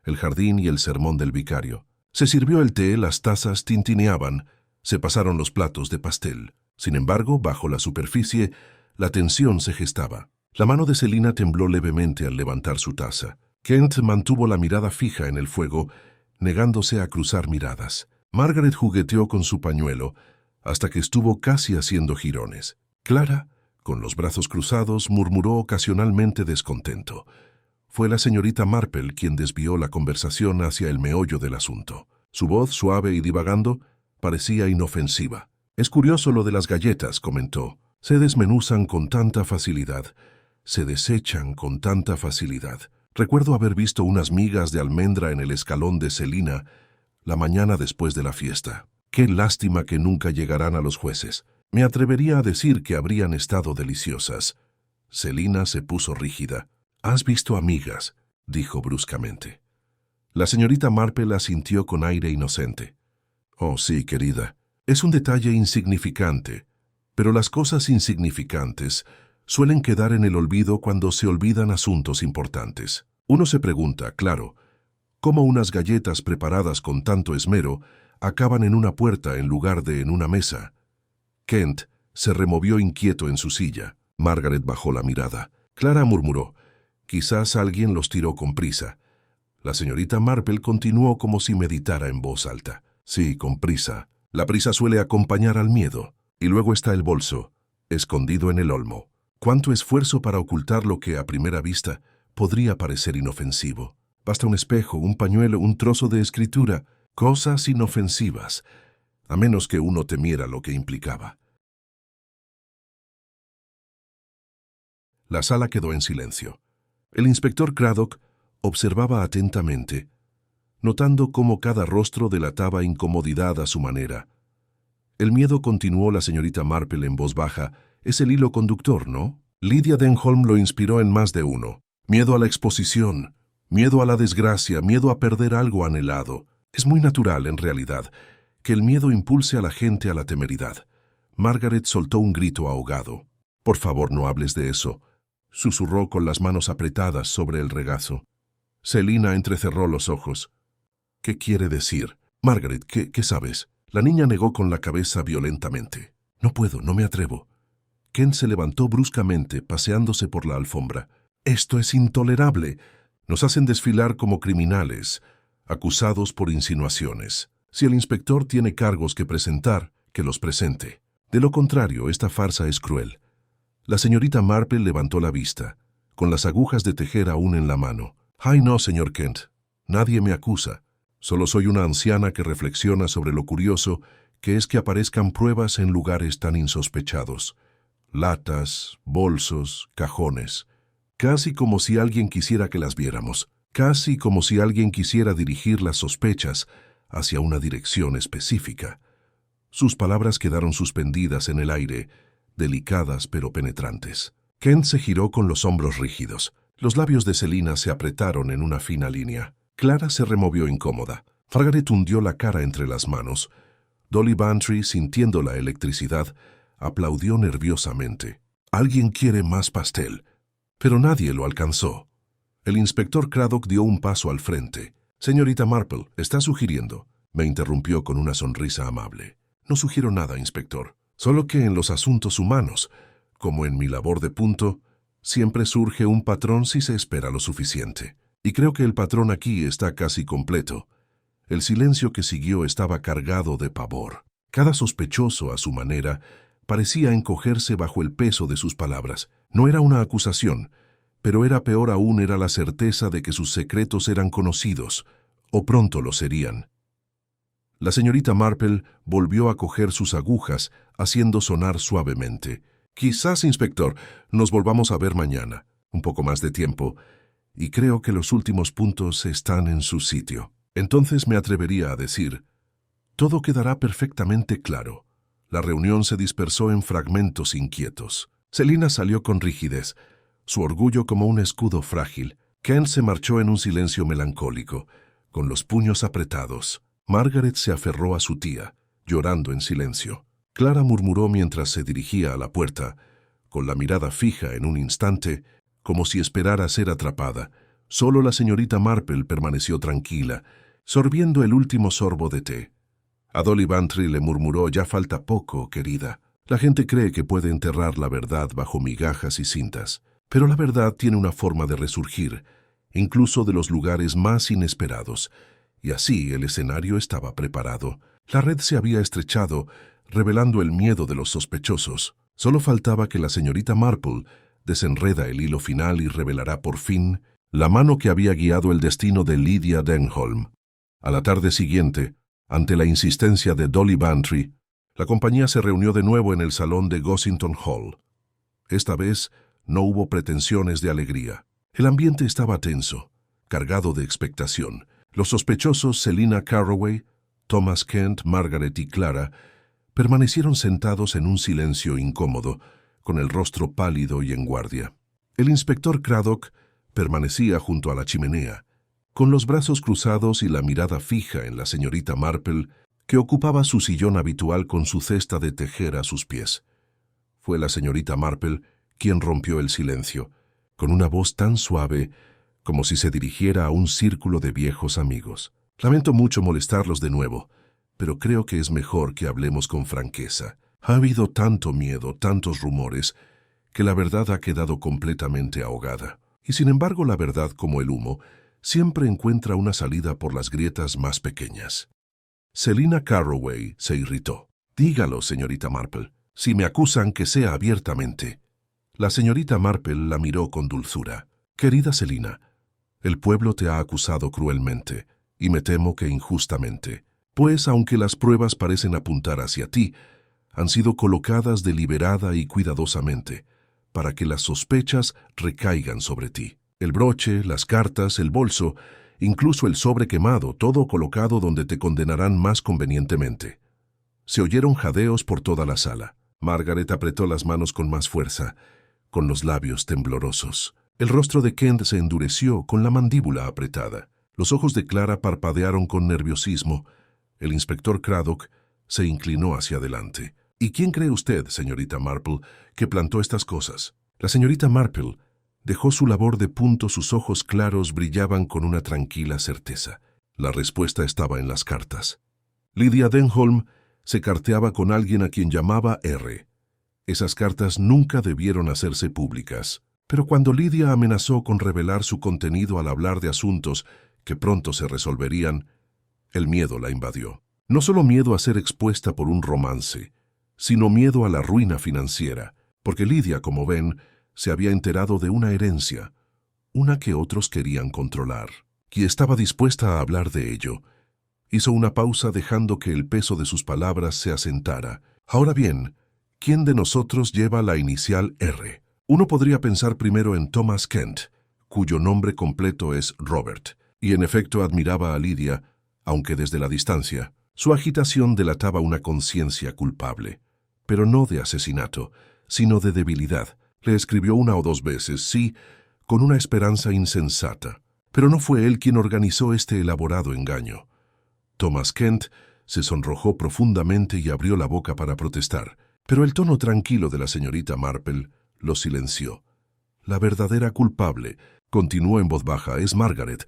[SPEAKER 1] el jardín y el sermón del vicario. Se sirvió el té, las tazas tintineaban, se pasaron los platos de pastel. Sin embargo, bajo la superficie, la tensión se gestaba. La mano de Selina tembló levemente al levantar su taza. Kent mantuvo la mirada fija en el fuego, negándose a cruzar miradas. Margaret jugueteó con su pañuelo hasta que estuvo casi haciendo jirones. Clara, con los brazos cruzados, murmuró ocasionalmente descontento. Fue la señorita Marple quien desvió la conversación hacia el meollo del asunto. Su voz, suave y divagando, parecía inofensiva. «Es curioso lo de las galletas», comentó. Se desmenuzan con tanta facilidad, se desechan con tanta facilidad. Recuerdo haber visto unas migas de almendra en el escalón de Selina la mañana después de la fiesta. Qué lástima que nunca llegarán a los jueces. Me atrevería a decir que habrían estado deliciosas. Selina se puso rígida. «¿Has visto amigas?», dijo bruscamente. La señorita Marple asintió con aire inocente. «Oh, sí, querida. Es un detalle insignificante, pero las cosas insignificantes suelen quedar en el olvido cuando se olvidan asuntos importantes. Uno se pregunta, claro, cómo unas galletas preparadas con tanto esmero acaban en una puerta en lugar de en una mesa». Kent se removió inquieto en su silla. Margaret bajó la mirada. Clara murmuró, «Quizás alguien los tiró con prisa». La señorita Marple continuó como si meditara en voz alta. «Sí, con prisa. La prisa suele acompañar al miedo. Y luego está el bolso, escondido en el olmo. Cuánto esfuerzo para ocultar lo que a primera vista podría parecer inofensivo. Basta un espejo, un pañuelo, un trozo de escritura, cosas inofensivas, a menos que uno temiera lo que implicaba». La sala quedó en silencio. El inspector Craddock observaba atentamente, notando cómo cada rostro delataba incomodidad a su manera. «El miedo», continuó la señorita Marple en voz baja, «es el hilo conductor, ¿no? Lydia Denholm lo inspiró en más de uno. Miedo a la exposición, miedo a la desgracia, miedo a perder algo anhelado. Es muy natural, en realidad, que el miedo impulse a la gente a la temeridad». Margaret soltó un grito ahogado. «Por favor, no hables de eso», susurró con las manos apretadas sobre el regazo. Selina entrecerró los ojos. «¿Qué quiere decir? Margaret, ¿qué sabes?» La niña negó con la cabeza violentamente. «No puedo, no me atrevo». Kent se levantó bruscamente, paseándose por la alfombra. «Esto es intolerable. Nos hacen desfilar como criminales, acusados por insinuaciones. Si el inspector tiene cargos que presentar, que los presente. De lo contrario, esta farsa es cruel». La señorita Marple levantó la vista, con las agujas de tejer aún en la mano. «Ay, no, señor Kent. Nadie me acusa. Solo soy una anciana que reflexiona sobre lo curioso que es que aparezcan pruebas en lugares tan insospechados. Latas, bolsos, cajones. Casi como si alguien quisiera que las viéramos. Casi como si alguien quisiera dirigir las sospechas hacia una dirección específica». Sus palabras quedaron suspendidas en el aire, delicadas pero penetrantes. Kent se giró con los hombros rígidos. Los labios de Selina se apretaron en una fina línea. Clara se removió incómoda. Margaret hundió la cara entre las manos. Dolly Bantry, sintiendo la electricidad, aplaudió nerviosamente. «Alguien quiere más pastel». Pero nadie lo alcanzó. El inspector Craddock dio un paso al frente. «Señorita Marple, ¿está sugiriendo?», me interrumpió con una sonrisa amable. «No sugiero nada, inspector. Solo que en los asuntos humanos, como en mi labor de punto, siempre surge un patrón si se espera lo suficiente. Y creo que el patrón aquí está casi completo». El silencio que siguió estaba cargado de pavor. Cada sospechoso, a su manera, parecía encogerse bajo el peso de sus palabras. No era una acusación, pero era peor aún era la certeza de que sus secretos eran conocidos, o pronto lo serían. La señorita Marple volvió a coger sus agujas, haciendo sonar suavemente. «Quizás, inspector, nos volvamos a ver mañana. Un poco más de tiempo, y creo que los últimos puntos están en su sitio. Entonces me atrevería a decir, todo quedará perfectamente claro». La reunión se dispersó en fragmentos inquietos. Selina salió con rigidez, su orgullo como un escudo frágil. Kent se marchó en un silencio melancólico, con los puños apretados. Margaret se aferró a su tía, llorando en silencio. Clara murmuró mientras se dirigía a la puerta, con la mirada fija en un instante, como si esperara ser atrapada. Solo la señorita Marple permaneció tranquila, sorbiendo el último sorbo de té. A Dolly Bantry le murmuró, «Ya falta poco, querida. La gente cree que puede enterrar la verdad bajo migajas y cintas, pero la verdad tiene una forma de resurgir, incluso de los lugares más inesperados». Y así el escenario estaba preparado. La red se había estrechado, revelando el miedo de los sospechosos. Solo faltaba que la señorita Marple desenreda el hilo final y revelará por fin la mano que había guiado el destino de Lydia Denholm. A la tarde siguiente, ante la insistencia de Dolly Bantry, La compañía se reunió de nuevo en el salón de Gossington Hall. Esta vez no hubo pretensiones de alegría. El ambiente estaba tenso, cargado de expectación. Los sospechosos Selina Carroway, Thomas Kent, Margaret y Clara permanecieron sentados en un silencio incómodo, con el rostro pálido y en guardia. El inspector Craddock permanecía junto a la chimenea, con los brazos cruzados y la mirada fija en la señorita Marple, que ocupaba su sillón habitual con su cesta de tejer a sus pies. Fue la señorita Marple quien rompió el silencio, con una voz tan suave como si se dirigiera a un círculo de viejos amigos. Lamento mucho molestarlos de nuevo, pero creo que es mejor que hablemos con franqueza. Ha habido tanto miedo, tantos rumores, que la verdad ha quedado completamente ahogada. Y sin embargo, la verdad, como el humo, siempre encuentra una salida por las grietas más pequeñas. Selina Carroway se irritó. Dígalo, señorita Marple. Si me acusan, que sea abiertamente. La señorita Marple la miró con dulzura. Querida Selina, el pueblo te ha acusado cruelmente, y me temo que injustamente, pues aunque las pruebas parecen apuntar hacia ti, han sido colocadas deliberada y cuidadosamente, para que las sospechas recaigan sobre ti. El broche, las cartas, el bolso, incluso el sobre quemado, todo colocado donde te condenarán más convenientemente. Se oyeron jadeos por toda la sala. Margaret apretó las manos con más fuerza, con los labios temblorosos. El rostro de Kent se endureció con la mandíbula apretada. Los ojos de Clara parpadearon con nerviosismo. El inspector Craddock se inclinó hacia adelante. ¿Y quién cree usted, señorita Marple, que plantó estas cosas? La señorita Marple dejó su labor de punto, sus ojos claros brillaban con una tranquila certeza. La respuesta estaba en las cartas. Lydia Denholm se carteaba con alguien a quien llamaba R. Esas cartas nunca debieron hacerse públicas. Pero cuando Lydia amenazó con revelar su contenido al hablar de asuntos que pronto se resolverían, el miedo la invadió. No solo miedo a ser expuesta por un romance, sino miedo a la ruina financiera, porque Lydia, como ven, se había enterado de una herencia, una que otros querían controlar, y estaba dispuesta a hablar de ello. Hizo una pausa dejando que el peso de sus palabras se asentara. Ahora bien, ¿quién de nosotros lleva la inicial R? Uno podría pensar primero en Thomas Kent, cuyo nombre completo es Robert, y en efecto admiraba a Lydia, aunque desde la distancia. Su agitación delataba una conciencia culpable, pero no de asesinato, sino de debilidad. Le escribió una o dos veces, sí, con una esperanza insensata, pero no fue él quien organizó este elaborado engaño. Thomas Kent se sonrojó profundamente y abrió la boca para protestar, pero el tono tranquilo de la señorita Marple lo silenció. La verdadera culpable, continuó en voz baja, es Margaret.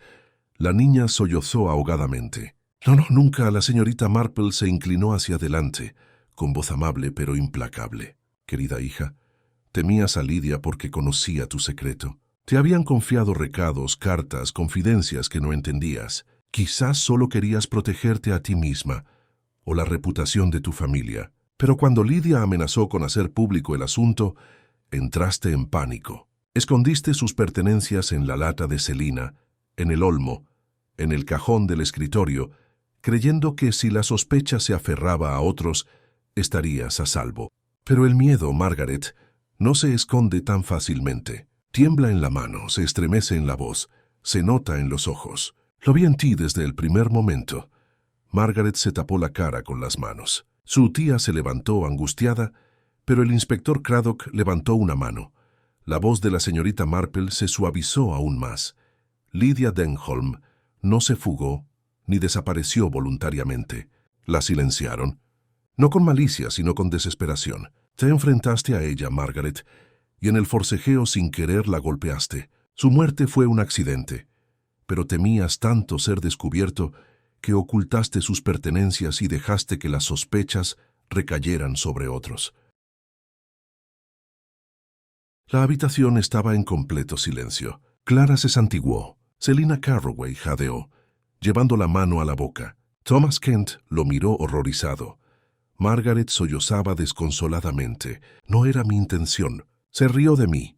[SPEAKER 1] La niña sollozó ahogadamente. No, nunca. La señorita Marple se inclinó hacia adelante, con voz amable pero implacable. Querida hija, temías a Lydia porque conocía tu secreto. Te habían confiado recados, cartas, confidencias que no entendías. Quizás solo querías protegerte a ti misma o la reputación de tu familia. Pero cuando Lydia amenazó con hacer público el asunto, entraste en pánico. Escondiste sus pertenencias en la lata de Selina, en el olmo, en el cajón del escritorio, creyendo que si la sospecha se aferraba a otros, estarías a salvo. Pero el miedo, Margaret, no se esconde tan fácilmente. Tiembla en la mano, se estremece en la voz, se nota en los ojos. Lo vi en ti desde el primer momento. Margaret se tapó la cara con las manos. Su tía se levantó angustiada, pero el inspector Craddock levantó una mano. La voz de la señorita Marple se suavizó aún más. Lydia Denholm no se fugó ni desapareció voluntariamente. La silenciaron, no con malicia, sino con desesperación. Te enfrentaste a ella, Margaret, y en el forcejeo sin querer la golpeaste. Su muerte fue un accidente, pero temías tanto ser descubierto que ocultaste sus pertenencias y dejaste que las sospechas recayeran sobre otros. La habitación estaba en completo silencio. Clara se santiguó. Selina Carroway jadeó, llevando la mano a la boca. Thomas Kent lo miró horrorizado. Margaret sollozaba desconsoladamente. No era mi intención. Se rió de mí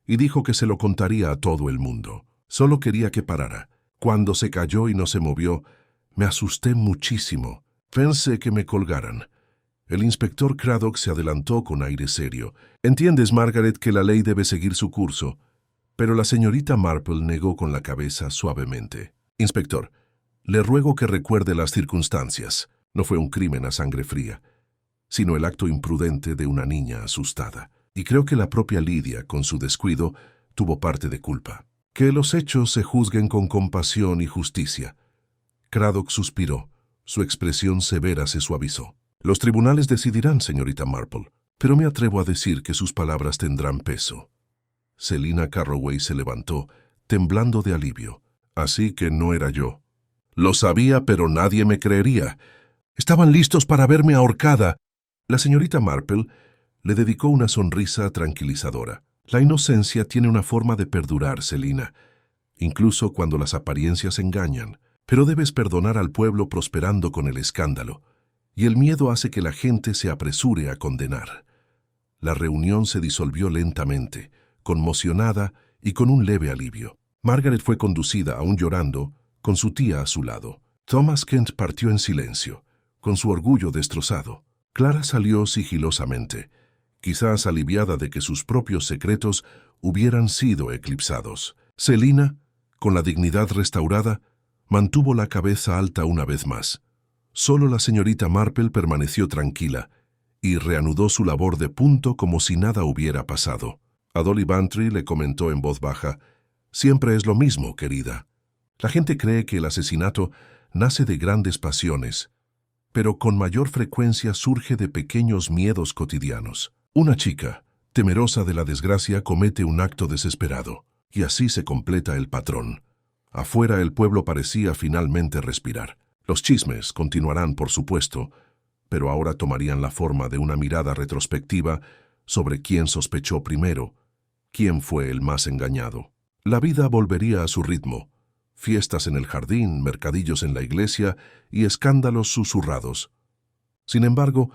[SPEAKER 1] y dijo que se lo contaría a todo el mundo. Solo quería que parara. Cuando se calló y no se movió, me asusté muchísimo. Pensé que me colgaran. El inspector Craddock se adelantó con aire serio. «Entiendes, Margaret, que la ley debe seguir su curso». Pero la señorita Marple negó con la cabeza suavemente. «Inspector, le ruego que recuerde las circunstancias. No fue un crimen a sangre fría, sino el acto imprudente de una niña asustada. Y creo que la propia Lydia, con su descuido, tuvo parte de culpa. Que los hechos se juzguen con compasión y justicia». Craddock suspiró. Su expresión severa se suavizó. «Los tribunales decidirán, señorita Marple, pero me atrevo a decir que sus palabras tendrán peso». Selina Carroway se levantó, temblando de alivio. «Así que no era yo». «Lo sabía, pero nadie me creería. Estaban listos para verme ahorcada». La señorita Marple le dedicó una sonrisa tranquilizadora. «La inocencia tiene una forma de perdurar, Selina, incluso cuando las apariencias engañan. Pero debes perdonar al pueblo prosperando con el escándalo, y el miedo hace que la gente se apresure a condenar». La reunión se disolvió lentamente, conmocionada y con un leve alivio. Margaret fue conducida, aún llorando, con su tía a su lado. Thomas Kent partió en silencio, con su orgullo destrozado. Clara salió sigilosamente, quizás aliviada de que sus propios secretos hubieran sido eclipsados. Selina, con la dignidad restaurada, mantuvo la cabeza alta una vez más. Solo la señorita Marple permaneció tranquila y reanudó su labor de punto como si nada hubiera pasado. A Dolly Bantry le comentó en voz baja: «Siempre es lo mismo, querida. La gente cree que el asesinato nace de grandes pasiones, pero con mayor frecuencia surge de pequeños miedos cotidianos. Una chica, temerosa de la desgracia, comete un acto desesperado, y así se completa el patrón». Afuera el pueblo parecía finalmente respirar. Los chismes continuarán, por supuesto, pero ahora tomarían la forma de una mirada retrospectiva sobre quién sospechó primero, quién fue el más engañado. La vida volvería a su ritmo. Fiestas en el jardín, mercadillos en la iglesia y escándalos susurrados. Sin embargo,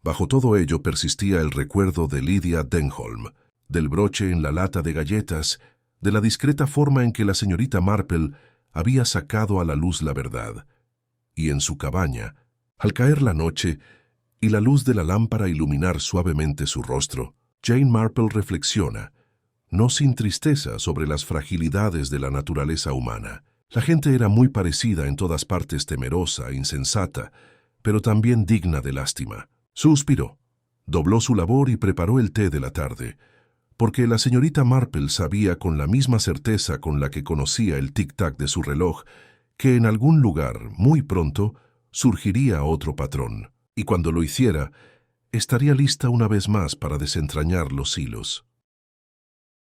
[SPEAKER 1] bajo todo ello persistía el recuerdo de Lydia Denholm, del broche en la lata de galletas, de la discreta forma en que la señorita Marple había sacado a la luz la verdad. Y en su cabaña, al caer la noche y la luz de la lámpara iluminar suavemente su rostro, Jane Marple reflexiona, no sin tristeza, sobre las fragilidades de la naturaleza humana. La gente era muy parecida en todas partes, temerosa, insensata, pero también digna de lástima. Suspiró, dobló su labor y preparó el té de la tarde, porque la señorita Marple sabía con la misma certeza con la que conocía el tic-tac de su reloj que en algún lugar, muy pronto, surgiría otro patrón, y cuando lo hiciera, estaría lista una vez más para desentrañar los hilos.